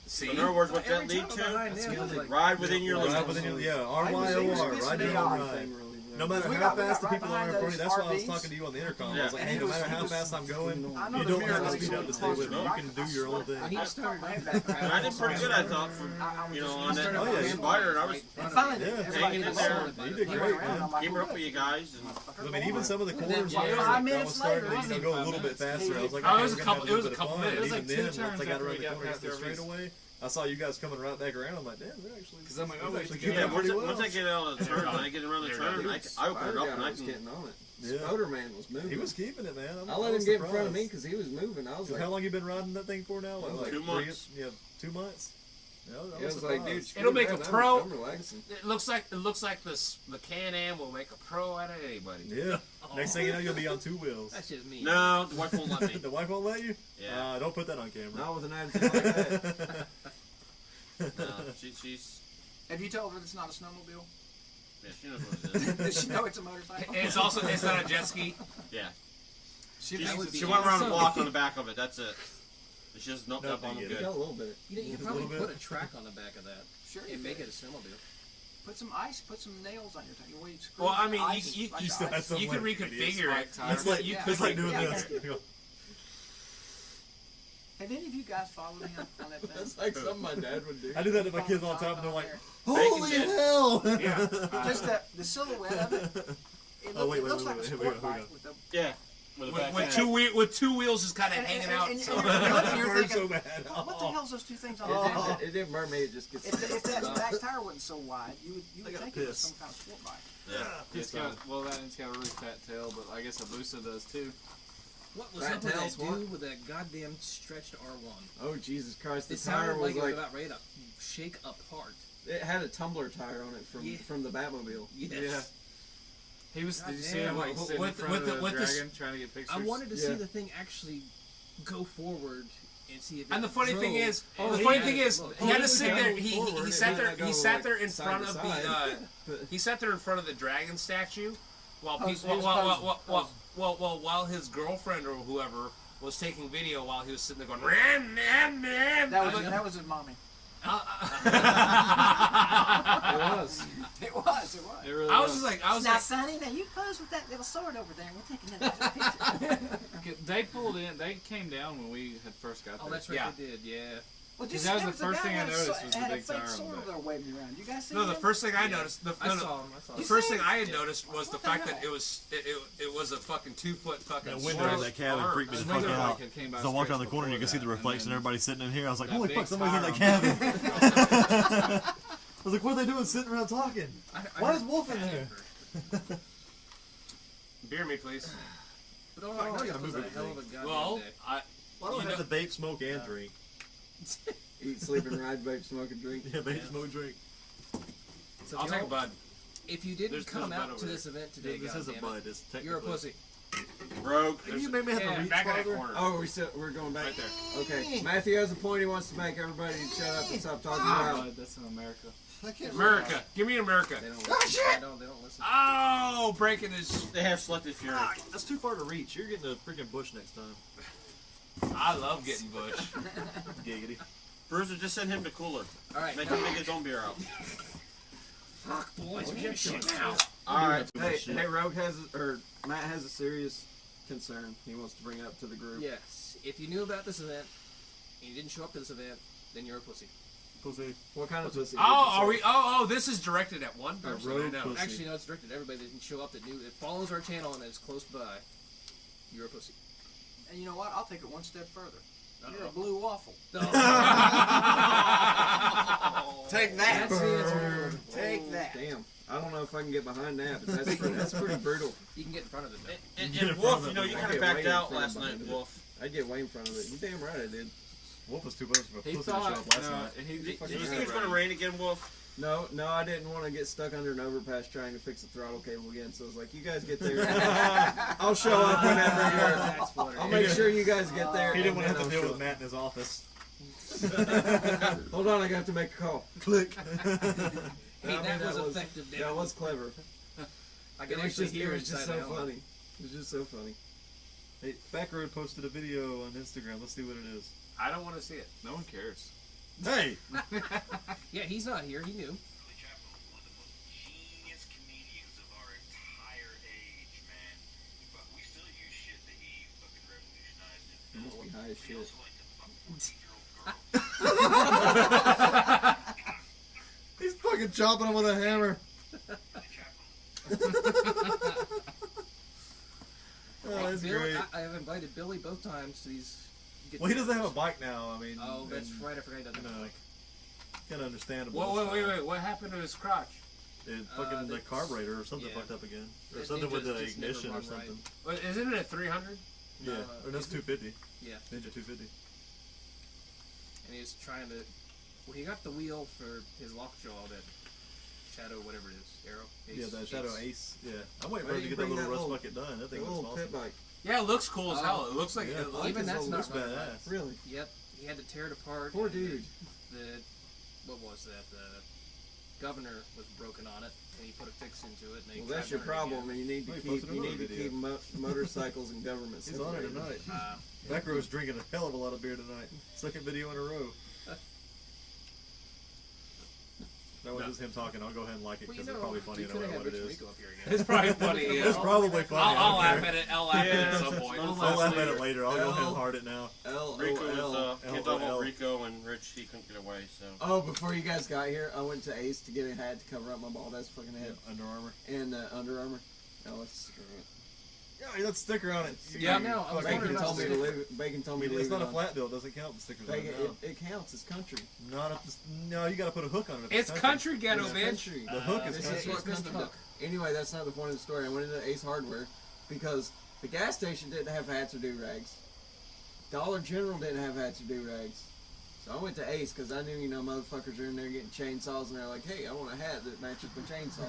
See? in other words, what Every that lead time I'm behind to? him, I was like, Ride within your Right limits. within your, yeah, I was RYOR, missing right the in eye. your right. No matter We how got fast the right people are in behind front of you, those that's why I was RVs. talking to you on the intercom. I Yeah. was like, And hey, he no was- matter he how was- fast I'm going, I know you the don't mirror have to was speed up to stay with me. You can do your own thing. He started. And I did pretty good, I thought, for, you know, on that Oh, yeah. spider, and I was And finally, Yeah. everybody hanging in was there. solid. You did He great, went around, man. I'm like, came up with you guys, and I mean, even some of the And then corners, like I was 5 minutes starting later, to go a little bit faster. I was like, Oh, okay, it was we're a gonna couple- have it was a bit of couple fun. minutes. It was Even like 2 then, once turns I got after around we the got corner, past the the straightaway, I saw you guys coming right back around. I'm like, damn, they're actually. 'Cause I'm like, oh, they're we actually can keeping yeah, up get pretty once well. I get out of the turn, when I get around the turn, I open it up and I was can. getting on it. Yeah. Spoder man was moving. He was keeping it, man. I let him get in front of me because he was moving. I was like, How long you been riding that thing for now? Like 2 months. 2 months. Yeah, I was like, dude, screw It'll make that, a I'm- pro. I'm relaxing. It looks like the Can-Am will make a pro out of anybody. Yeah. Next thing you know, you'll be on 2 wheels. That's just me. No, the wife won't let me. The wife won't let you? Yeah. Don't put that on camera. Not with an attitude like that. No, she's. Have you told her it's not a snowmobile? Yeah, she knows what it is. Does she know it's a motorcycle? And it's not a jet ski. Yeah. She She, thinks it's she a went around the motorcycle. block on the back of it. That's it. And she just knocked No, up on them you good. Yeah, a little bit. You know, you Just could a probably little put bit. a track on the back of that Sure you and make could. it a snowmobile. Put some ice, put some nails on your tank. Well, you screw Well, I mean, ice, you bunch of still ice. have some You can like reconfigure it. It's like, Yeah. it's like doing Yeah. this. Have any of you guys followed me on that thing? That's like something my dad would do. I do that to my kids all the time, and they're like, Bacon holy did. hell! Yeah. Just the silhouette of it. It, Oh, wait, it looks wait, like a wait, sport here we go, bike here we with the. Yeah. With a back With two wheels just kind of hanging out. And So- you're looking, you're Burn thinking, so bad. what the hell's those two things on It the back? didn't, it didn't burn me. It just gets. If that back tire wasn't so wide, you would got think it was pissed. some kind of sport bike. Yeah. It's got, well, that one's got a really fat tail, but I guess Abusa does too. What was Fat up with tails, that what? dude with that goddamn stretched R1? Oh Jesus Christ! The It tire sounded was like it was like about ready to shake apart. it had a tumbler tire on it Yeah. from the Batmobile. Yes. Yeah. He was. Did you see Goddamn. him like sitting in With- front with of the- the with this- dragon trying to get pictures? I wanted to see Yeah. the thing actually go forward and see if. And the funny thing is, Oh, the he funny had thing it. is, Look, he had to was sit going there. He forward, sat it there. didn't He go, sat there like, in side front to of side. the. He sat there in front of the dragon statue, while Pose- people, he was while his girlfriend or whoever was taking video while he was sitting there going. "Ram, ram, ram." That was his mommy. It was. It was. It was. It really I was just like, I was Now, like, Sonny, now you pose with that little sword over there, and we're taking another picture. They pulled in. They came down when we had first got there. Oh, that's right. Yeah. They did. Yeah. Well, Because that was there the first a thing guy I had a noticed was the had big a fake tire on sword the over there waving around. You guys see no. The him? first thing I noticed, I saw him. I saw the him. first thing I had noticed was the What the fact that hell? it was a fucking 2-foot fucking. The window of that cabin sword. freaked me the The fuck window, out. like, it came by So I walked around the space corner and you can see before the that, reflection. and then Everybody sitting in here. I was like, that holy big fuck, somebody's in that tire cabin. I was like, what are they doing sitting around talking? Why is Wolf in there? Beer me, please. But all Fuck, in all, now I it gotta was move a hell of a goddamn Well, day. Why don't I have to vape, smoke, and drink? Eat, sleep, and ride, vape, smoke, and drink. Yeah, vape, smoke, drink. So I'll if take a y'all- bud. If you didn't There's come a bud out over to there. this event today, This is a goddammit, bud. It's technically. you're a pussy. Rogue. You made me have to Yeah, reach Back in that farther. corner. Oh, we're going back Right there. Okay, Matthew has a point he wants to make. Everybody, shut up and stop talking Oh, loud. that's in America. I can't America. Give me America. They don't Oh, listen. shit! They don't listen. Oh, breaking his. They have selective fury. That's too far to reach. You're getting a freaking bush next time. I love getting bush. Giggity. Bruiser, just send him to cooler. All right. Make him make his own beer out. Fuck, boys. We got shit now. All right. Too much Hey, shit. hey, Rogue Matt has a serious concern he wants to bring up to the group. Yes. If you knew about this event and you didn't show up to this event, then you're a pussy. Pussy. What kind of pussy? Oh, are we? Oh, this is directed at one person. road I know. pussy. Actually, no, it's directed at everybody that can show up that follows our channel and is close by. You're a pussy. And you know what? I'll take it one step further. You're a Uh-oh. blue waffle. Take that. That's the answer. Take that. Damn. I don't know if I can get behind that, but that's pretty brutal. You can get in front of it, though. And Wolf, you know, you I kind get of backed way in out front last of night, it. Wolf. I'd get way in front of it. You damn right I did. Wolf was too much of a He pussy to show thought, up last no, night. he Did you fucking think it's going to rain again, Wolf? No, I didn't want to get stuck under an overpass trying to fix the throttle cable again. So I was like, you guys get there. I'll show up whenever you're. That's what it I'll is. make sure you guys get there. He didn't want to and have to then deal I'll with Matt in his office. show up. Hold on, I got to make a call. Click. Hey, that was effective, damn That it. was clever. I It can was actually just, hear it was just inside so my helmet. funny. It was just so funny. Hey, Backroad posted a video on Instagram. Let's see what it is. I don't want to see it. No one cares. Hey! Yeah, he's not here. He knew. Genius comedians of our entire age, man. We still use shit that he fucking revolutionized in You film. must be high as We shit. also like to fuck 14-year-old girls. He's fucking chopping him with a hammer. Oh, that's Billy, great. I have invited Billy both times to these. Well, he doesn't have a bike now. I mean, Oh, that's and, right. I forgot he doesn't you have a know, bike. kind of understandable. Wait. What happened to his crotch? It fucking the that's- carburetor or something yeah. fucked up again, or That something with Ninja's the just never ignition or run something. right. Isn't it a 300? Yeah, No, or that's 250. Yeah, Ninja 250. and he was trying to. Well, he got the wheel for his lockjaw, that Shadow, whatever it is, Arrow. Yeah, that Shadow Ace. Yeah, I'm waiting Why for him to do you get that bring little that rust little- bucket done. That The thing looks little awesome. pit bike. Yeah, it looks cool as Oh. hell. It looks like Yeah, it looks Even that's looks not my badass. Really? Yep, he had to tear it apart. Poor and dude. The what was that? The governor was broken on it, and he put a fix into it. And they Well, that's tried your running it problem. again. You need to Oh, he keep posted another keep video. motorcycles and government. He's on it separated. tonight. Backroad's drinking a hell of a lot of beer tonight. Second video in a row. That was just him talking. I'll go ahead and like it Well, because you it's know, probably funny we no could matter have what had it Rich is. Rico up here again. It's probably funny. It's probably funny. I'll I don't laugh care. at it. I'll laugh at it at some point. I'll laugh at it later. I'll go ahead and heart it now. Rico was, LOL. can't talk about Rico and Rich, he couldn't get away, so. Oh, before you guys got here, I went to Ace to get a hat to cover up my bald ass fucking head. Under Armour. And Under Armour. Oh, it's Yeah, he got a sticker on it. Yeah, no, I was Fucking Bacon wondering told me to about leave it. Bacon told me to It's leave not it a on. flat bill. It doesn't count the stickers on Bacon, it. No. it counts. It's country. Not if this, no, you got to put a hook on it. if It's country ghetto, It's bitch. country. The hook is This country. is what It's missed the country hook. does. Anyway, that's not the point of the story. I went into Ace Hardware because the gas station didn't have hats or do-rags. Dollar General didn't have hats or do-rags. So I went to Ace because I knew, you know, motherfuckers are in there getting chainsaws and they're like, hey, I want a hat that matches my chainsaw.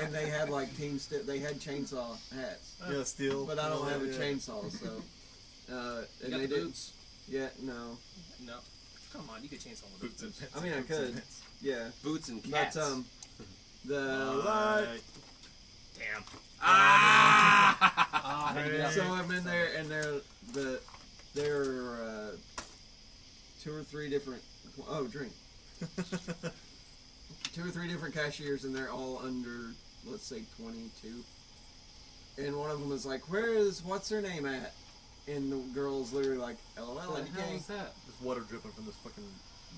And they had like they had chainsaw hats. Yeah, steel. But I don't have a Yeah. chainsaw, so. You And got they the didn't. boots? Yeah, no. No. Come on, you could chainsaw with Boots those and boots. pants. I mean, I Boots and could. pants. Yeah. Boots and But, cats. the Alright. Damn. Ah! So I'm in there, and there are 2 or 3 different. Oh, drink. 2 or 3 different cashiers, and they're all under, let's say, 22. And one of them is like, what's her name at? And the girl's literally like, LOL, What the hell IDK. is that? There's water dripping from this fucking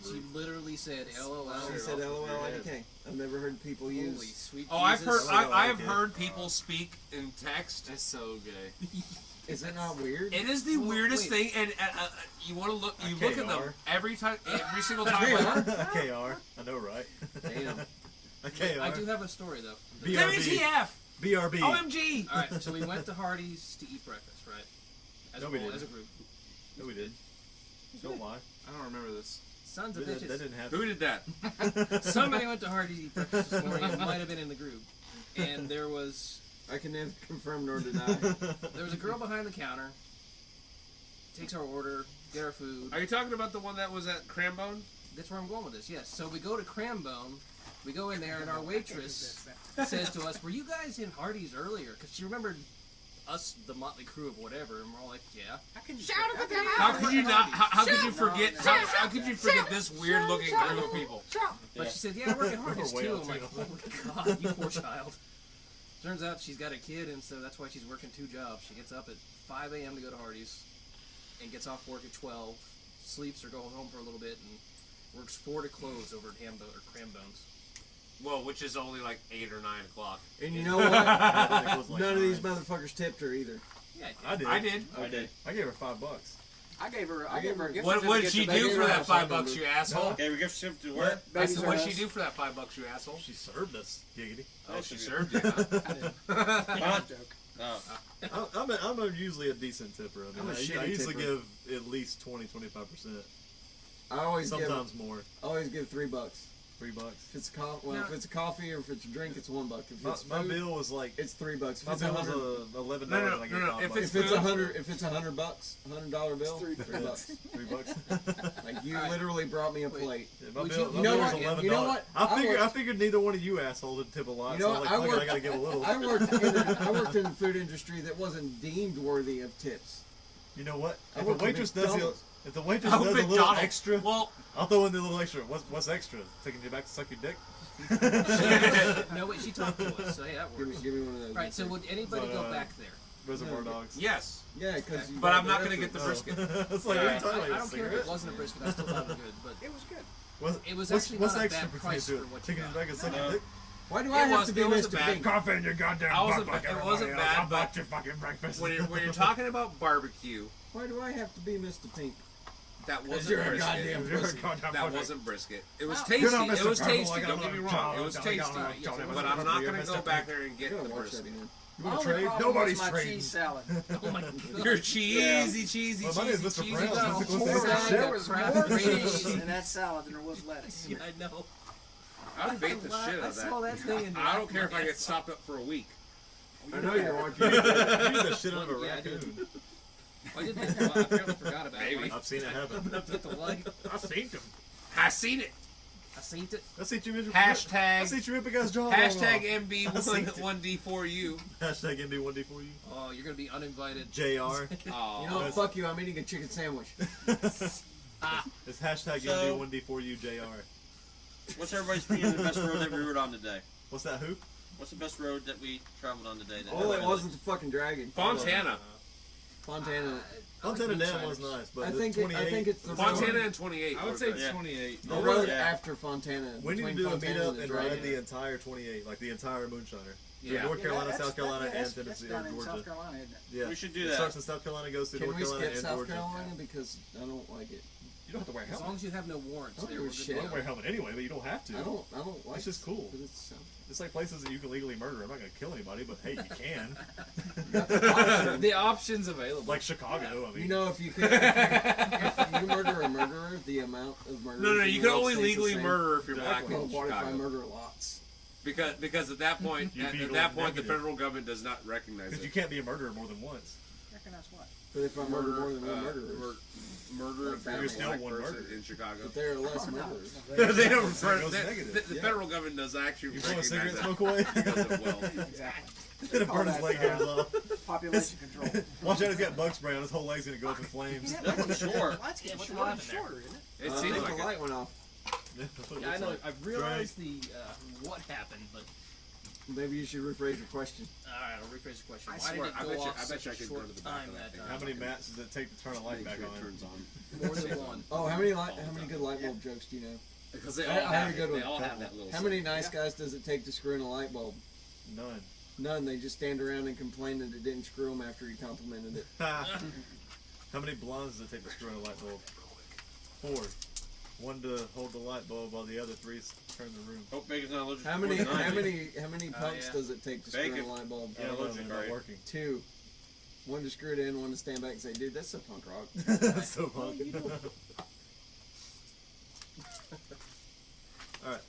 She roof. literally said LOL. She said LOL, IDK. I've never heard people Holy use. sweet Oh, I've heard. Jesus. I have heard people speak in text. That's so gay. Is it not weird? It is the Well, weirdest wait. thing, and you want to look. You look at them KR. every time, every single time. Like, A KR. I know, right? Damn. A KR. I do have a story though. BRB. WTF? BRB. OMG! All right, so we went to Hardee's to eat breakfast, right? As No, a we whole- didn't. as a group. No, we did. Don't lie. I don't remember this. Sons of That bitches. didn't happen. Who did that? Somebody went to Hardee's to eat breakfast this morning. It might have been in the group, and there was I can neither confirm nor deny. a girl behind the counter. Takes our order, get our food. Are you talking about the one that was at Crambone? That's where I'm going with this. Yes. So we go to Crambone. We go in there, and our waitress says to us, "Were you guys in Hardee's earlier?" Because she remembered us, the motley crew of whatever, and we're all like, "Yeah." How can you How could you not? How could you forget? How could you forget this weird looking group of people? But she said, "Yeah, I work at Hardee's We're way too." out I'm like, too. "Oh my god, you poor child." Turns out she's got a kid, and so that's why she's working 2 jobs. She gets up at 5 a.m. to go to Hardee's, and gets off work at 12, sleeps or goes home for a little bit, and Works 4 to close over at Crambones. Well, which is only like 8 or 9 o'clock. And you know what? None of these motherfuckers tipped her either. Yeah, I did. Okay. I gave her $5. I gave her a gift What did certificate she to do Baby for that Rose. $5, you asshole? Gave her gift certificate to where? I said, what did Baby she Rose. do for that $5, you asshole? She served us, giggity. Oh, she served you, huh? Oh. I'm usually a decent tipper. I I'm a mean, shitty I usually tipper. give at least 20-25%. I always Sometimes more. give $3. $3. If it's if it's a coffee or if it's a drink, it's $1. If it's My food, bill was like it's $3. If my it's bill was $100, $11. No, and I gave no, $5. if if it's $100 $100 bill, $3. $3. Like you literally brought me a plate. Yeah, my Would bill, you- my you know bill was what? $11. You know what? I figured neither one of you assholes would tip a lot. You know so what? I'm like, fuck it, I gotta give a little. I worked in the food industry that wasn't deemed worthy of tips. You know what? I If the worked at waitress does McDonald's. if the waitress Oh, does a little McDonald's. extra, Well, I'll throw in the little extra. What's extra? Taking you back to suck your dick? No, wait, she talked to us, so yeah, that works. Give me one of those. Right, so would anybody But, go back there? Reservoir No. Dogs. yes. Yeah, because. But I'm not going to get the Oh. brisket. It's like, Yeah. what are you talking I about? don't care if it wasn't a brisket, I still thought it was good, but It was good. it was what's, actually what's not a extra bad price to for it? what you Taking you got. back and sucking your dick? Why do I have to be it wasn't Mr. bad. Pink? Coffee in your goddamn I wasn't- butt like it everybody wasn't else. bad, I bought but your fucking breakfast. When you're talking about barbecue, Why do I have to be Mr. Pink? that wasn't You're a brisket. goddamn You're a pussy. goddamn That pussy. wasn't brisket. It was Wow. tasty. You're not It Mr. was Purple tasty. like Don't I'm get me a wrong. child. It was Don't tasty. get me wrong. But I'm not You're going to Mr. go back Pink. there and get You the gotta watch that, brisket. man. You My wanna only trade? problem Nobody's was my trading. cheese salad. Oh my god. You're cheesy. Well, my name's Mr. cheesy. Brown. You got a What's the whole difference? bag There of was crap more greens. cheese in that salad than there was lettuce. Yeah, I know. I would bait the shit out I of saw that. that thing in I don't care if I get stopped up for a week. I know you're watching. You eat the shit out of a Yeah, I did. raccoon. I did this. I apparently forgot about Maybe. it. I've seen it happen. Up at the light. I've seen them. I seen it. I seen it. I seen you rip Hashtag- I seen you rip a guy's jaw. Hashtag I seen it. MB1D4U. Hashtag MB1D for you. Oh, you're gonna be uninvited. JR. Oh, You know what? Fuck you. I'm eating a chicken sandwich. It's hashtag So- MB1D4U JR. What's everybody's opinion of the best road that we rode on today? What's that hoop? What's the best road that we traveled on today? That Oh, it wasn't the fucking dragon. Fontana. Fontana. Fontana Dam was nice, but I the think 28. it's the Fontana road, and 28. I would say Yeah. 28. the road Yeah. after Fontana. We need to between do a Fontana meetup the and dragon. ride the entire 28, like the entire Moonshiner. Yeah. North Carolina, that's- South Carolina, that's- and Tennessee, that's down or in Georgia. South Carolina, isn't it? Yeah. We should do It that. starts in South Carolina, goes to Can North we Carolina skip and South Georgia. Carolina because I don't like it. You don't have to wear a As helmet. long as you have no warrants, I don't there give we're a good shit. You to don't go. wear a helmet anyway, but you don't have to. I don't like. It's just cool. But it's, It's like places that you can legally murder. I'm not gonna kill anybody, but hey, you can. The options available. Like Chicago, I mean. you know, if you if you murder a murderer, the amount of murder. No, you can only legally murder if you're black Exactly. Well, in what if I Chicago. murder lots? Because at that point, You'd be at that point, the negative. federal government does not recognize Because you it. can't be a murderer more than once. Recognize what? But if I murder more than one murderer, Murder if You're you're still black one person murderer. in Chicago. but there are less murderers. They don't. So it goes The negative. the federal government does actually You blow a recognize cigarette that. smoke away? He does it well. Exactly. And a burn his leg goes off. Population control. Watch out, he's got bug spray on his whole leg's gonna go up in flames. That was short. That's getting What's shorter and happening there? shorter, isn't it? It I seems think like the it. light went off. Yeah, that's what it Yeah, I looks know. like. I've realized the what happened, but Maybe you should rephrase your question. all right, I'll rephrase the question. I Why swear, did it I go bet you- off I bet such you a I could go short to the back time of that that thing. How many mats does it take to turn a light back Make sure it on? turns on. more than one? Oh, how many good light bulb jokes do you know? Because they I all had have a good it. They one. all have that little. How many nice guys does it take to screw in a light bulb? None. None. They just stand around and complain that it didn't screw them after you complimented it. How many blondes does it take to screw in a light bulb? 4. One to hold the light bulb while the other 3 turn the room. Hope Bacon's not allergic How to many 49. how many pumps yeah. does it take to screw in Bacon. a light bulb? I don't know, allergic, they're not right? working. 2. One to screw it in, one to stand back and say, "Dude, that's so punk rock." That's so fun. Alright,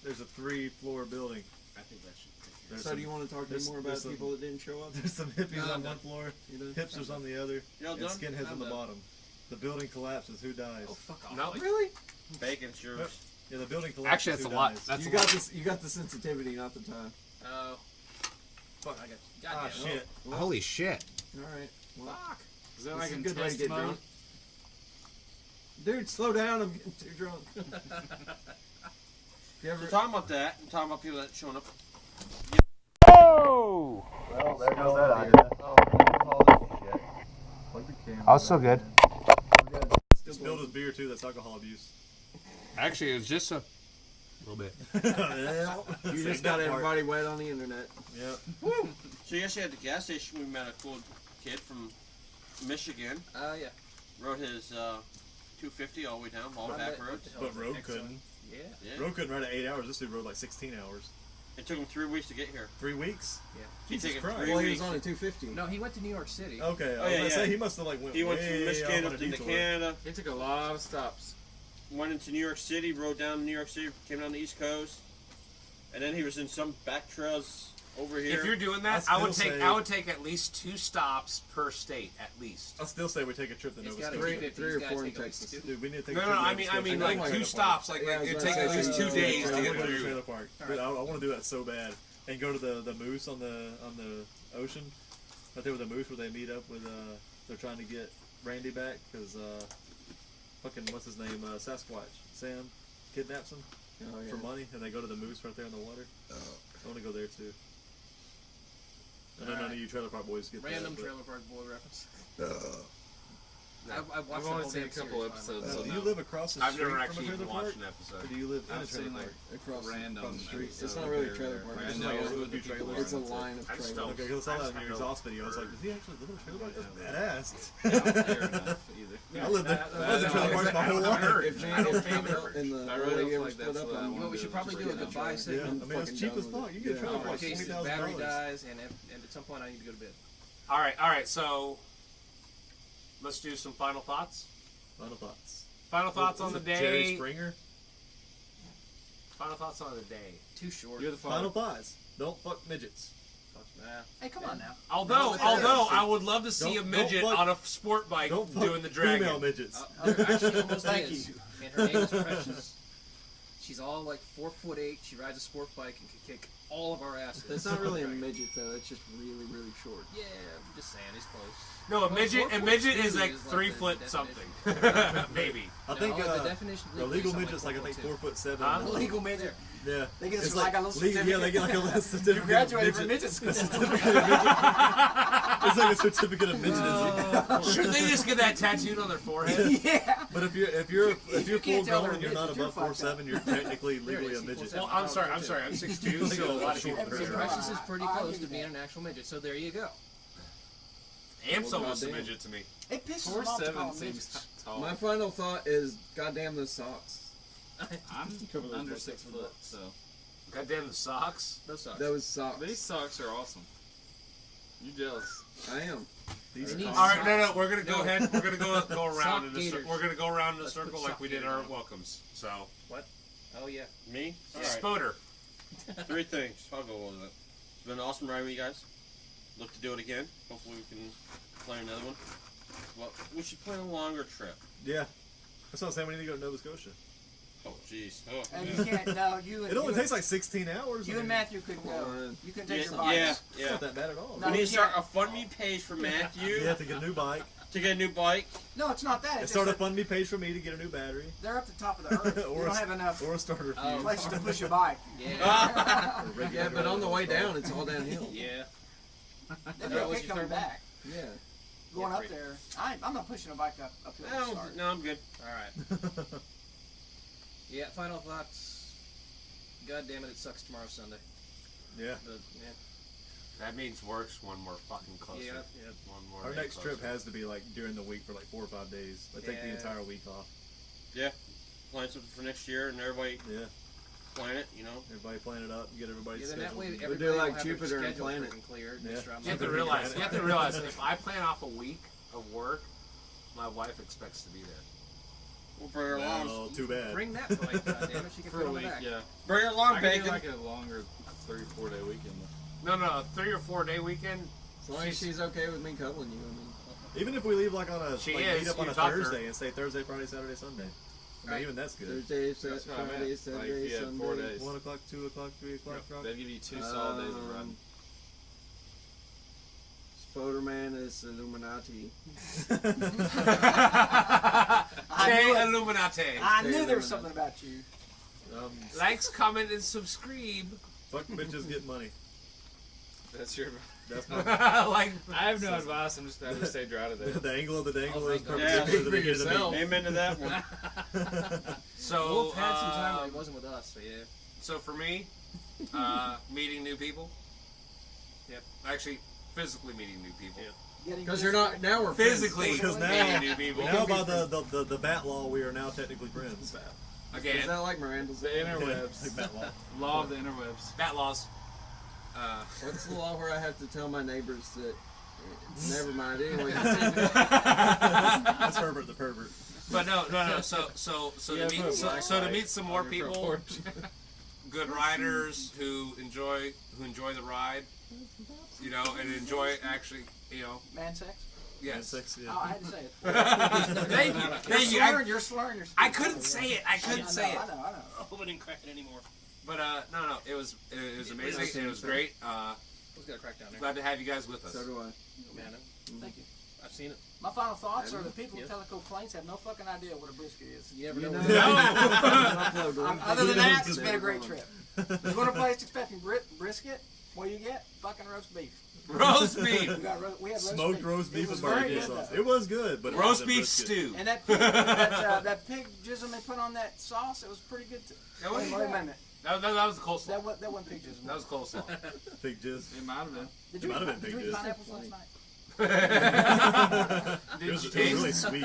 there's a 3-floor building. I think that should. There's So some, do you want to talk to me there's- more there's about some- people that didn't show up? there's some hippies No, on I'm one done. floor, You know? hipsters on the other, Y'all and done? skinheads on I'm the done. bottom. The building collapses. Who dies? Oh, fuck off. No. Like, Really? Bacon's yours. Yeah, the building collapses. Actually, that's who a lot. dies? That's You a got lot. this. You got the sensitivity, not the time. Oh. Fuck. I got. Ah, Goddamn. shit. Holy shit! All right. Well, Fuck. Is that this like is a in good way to test get mode? drunk. Dude, slow down. I'm getting too drunk. You ever? So talking about that, and talking about people that showing up. Oh! Well, there goes that idea. I was so good. Just spilled his beer too. That's alcohol abuse. Actually, it was just a little bit. You just got everybody wet on the internet. Yep. So yesterday at the gas station, we met a cool kid from Michigan. Yeah. Rode his 250 all the way down, all Run back that- roads. what the hell But is it? Road Exxon? couldn't. Yeah. Yeah. Road couldn't ride at 8 hours. This dude rode like 16 hours. It took him 3 weeks to get here. 3 weeks? He Jesus took him Christ. 3 Well, he weeks. was on a 250. No, he went to New York City. Okay, Oh, I was yeah, gonna say yeah. he must have like went He went way from Michigan off on up a into detour. Canada, He took a lot of stops. went into New York City, rode down to New York City, came down the East Coast, and then he was in some back trails over here. If you're doing that, I'll I would still take say- I would take at least 2 stops per state, at least. I'll still say we take a trip to He's Nova got Scotia. three or four in Texas. Dude, we need to take No, a no, trip to I Nova mean Scotia. like like 2 a stops. Like, Yeah, I was it'd gonna take at say, least 2 so- days I to want get to go to the through. trailer park. Dude, I want to do that so bad. And go to the moose on the ocean. Right there with the moose where they meet up with they're trying to get Randy back because fucking what's his name Sasquatch Sam kidnaps him for money, and they go to the moose right there in the water. I want to go there too. I know none of you trailer park boys get Random that, trailer park boy reference. I watched I've the only whole seen a damn couple series episodes. finally. So do no. you live across the I've street never from a actually trailer even park? watched an episode. Or do you live in a I've trailer seen park? like Across random. across the street. It's episodes not really a here trailer or park. there. It's I like know a who the trailer. people are. It's a That's it. line of I just trailers. don't- Okay, because I saw I that in just your don't exhaust video. I was like, does he actually live in a trailer park? That's badass. I don't care enough either. I lived in that- trailer parks my whole life. If I Jane don't and have Pam urge. and the I really old feel ever like split that's up, what I I'm- want. Well, we should probably do a goodbye Yeah, segment. I mean it's cheap as fuck. You get a trailer Yeah. park In case his $20,000. battery dies, and at some point I need to go to bed. All right. So let's do some final thoughts. Final thoughts. Final thoughts on the Was it Jerry day. Springer. Final thoughts on the day. Too short. You're the Final final. thoughts. Don't fuck midgets. Hey, come on now. Although I would love to see a Don't midget fuck- on a sport bike Don't fuck doing the dragon. female midgets. There actually almost Thank is. you. And her name is Precious. She's all like 4'8". She rides a sport bike and can kick all of our asses. That's not really a midget though. That's just really, really short. Yeah, I'm just saying, he's close. No, a midget. A 4'4" midget is Stevie like is like 3 the foot definition. something, maybe. I think No, the definition the legally legal is midget's like I think 4'2". 4'7". Huh? Legal midget. Yeah. They get a It's like a little legal- yeah, they get like a little certificate. You graduated of from midget. midget school. A certificate of midget. It's like a certificate of midgetism. Should they just get that tattooed on their forehead? Yeah. But if you're If you full can't tell grown they're and you're not midget, you're above fucked up. 4'7", you're technically There it legally is, a he midget. pulls Well, I'm sorry. I'm 6'2", so a lot of people Short So person. Precious is pretty I'll close give to you being that. an actual midget. So there you go. Amp's almost a goddamn. midget to me. It pisses them off to call 4'7" them seems midgets. tall. My final thought is, goddamn those socks. I'm Cover those under butt 6 with foot, bucks. so Goddamn the socks. Those sucks. Those socks. these socks are awesome. You jealous? I am. These They need are All right, no, socks. we're gonna go No. ahead. We're gonna go Sock around in a gators. we're gonna go around in a Let's circle put like sock we did gators our on. welcomes. So, Oh yeah. Me? Alright. Spoder. 3 things. I'll go with it. It's been awesome riding with you guys. Look to do it again. Hopefully we can plan another one. Well, we should plan a longer trip. Yeah. That's what I'm saying. We need to go to Nova Scotia. Oh, jeez. Oh, And you can't. No, you and It only you takes like 16 hours. You I and mean, Matthew couldn't Come go. on. You can take your yeah, bikes. yeah, It's yeah. not that bad at all. No, We need you to start can't. a FundMe page for Matthew You have to get a new bike. to get a new bike. No, it's not that. And It's start a just fund me page for me to get a new battery. they're up the top of the earth. Or You a- don't have enough Or a starter fuse. Oh. places to push a bike. Yeah. Or regular Yeah, but on the way starter. down, it's all downhill. Yeah. Then That you'll was get your coming third one? back. Yeah. Going Yeah, up great. there. I'm not pushing a bike uphill to No, start. no, I'm good. All right. Yeah. Final thoughts. God damn it! It sucks tomorrow Sunday. Yeah. But, yeah. That means work's one more fucking closer. Yeah. One more. Our day next closer. trip has to be like during the week for like 4 or 5 days. Like take the Yeah. entire week off. Plan something for next year and everybody Yeah. plan it, you know. Everybody plan it up and get everybody Yeah, then that way scheduled. everybody do will like have their Jupiter and schedule plan it. freaking cleared. Yeah. Just around You have the- to realize if I plan off a week of work, my wife expects to be there. We'll bring her along. Well, too bad. Bring that bike, goddammit. She can For fit a on the week, back. yeah. Bring her along, I can do bacon. like a longer 3-4 day weekend. No, a 3 or 4 day weekend. As long as she's okay with me cuddling you, I mean. Even if we leave like on a She like, is, meet up on you a talked to her. Thursday and say Thursday, Friday, Saturday, Sunday. I mean, Right. even that's good. Thursday, That's what I meant. Friday, Like, Saturday, if you had 4 Sunday. days. 1 o'clock, 2 o'clock, 3 o'clock. rock. They'll give you 2 solid days of run. Spoderman is Illuminati. I knew it. Illuminati. I knew there was something about you. Um, Likes, comment, and subscribe. fuck bitches, get money. That's your. That's my, like, I have no advice. I'm just trying to stay dry to that. the angle of the dangle Oh, is thank God. perfect. Yeah, to speak the for beginning of the yourself. meat. Amen to that one. so, Wolf had some time when he wasn't with us, so yeah. So for me, meeting new people. Yep. Actually, physically meeting new people. Getting Because you're not now we're friends. Physically Because meeting now, new people. now by the bat law, we are now technically friends. Is Again, that like Miranda's? The interwebs. Like bat law. Law of the interwebs. bat laws. What's the law where I have to tell my neighbors that? Never mind. Anyway, That's Herbert the pervert. But no. So Yeah, to put a meet black so to light meet some on more your front people, porch. good riders who enjoy the ride, you know, and enjoy actually, you know, Man sex? yes. Sex, yeah. Oh, I had to say it. Thank you, thank you. You're slurring your I couldn't say it. I couldn't I say it. know. I hope I didn't crack it anymore. But no, it was amazing. It was great. Who's got a crack down there? Glad to have you guys with us. so do I. Man, thank you. I've seen it. My final thoughts are the people Yep. of Tellico Plains have no fucking idea what a brisket is. You never You know. know. Other than that, it's been a great trip. You go to a place expecting brisket, what do you get? Fucking roast beef. Roast beef, We had Smoked roast beef It was and very barbecue good, sauce. though. It was good, but it roast wasn't beef brisket. stew. And that pig, that pig jism they put on that sauce, it was pretty good too. That was- Wait a minute. That was the coleslaw. That wasn't pig jism. That was coleslaw. Pig jizz. It might have been. Did it you might have eat, been did you pig eat jizz. pineapples last night? It Did was, you it was taste? really sweet.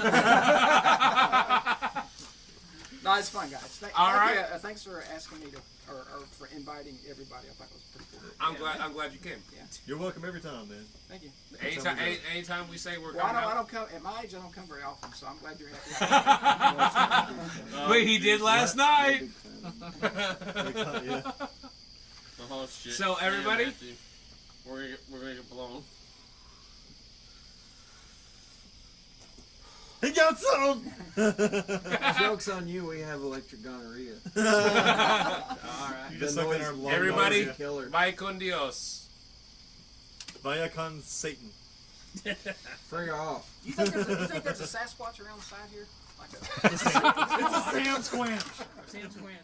No, it's fun, guys. All right. Thanks for asking me to, or for inviting everybody. I thought it was pretty cool. I'm glad you came. You're welcome every time, man. Thank you. Anytime we say we're Well, I coming don't out. come at my age. I don't come very often, so I'm glad you're happy. But he did last night. Yeah. Oh shit. So, everybody? Damn, Matthew. We're gonna get blown. He got some! Joke's on you. We have electric gonorrhea. You The just suck in noise- our lung Everybody, noise. Killer. Vaya con Dios. Vaya con Satan. Frig off. You think there's a Sasquatch around the side here? Like a It's a Sam Squanch. Sam Squant.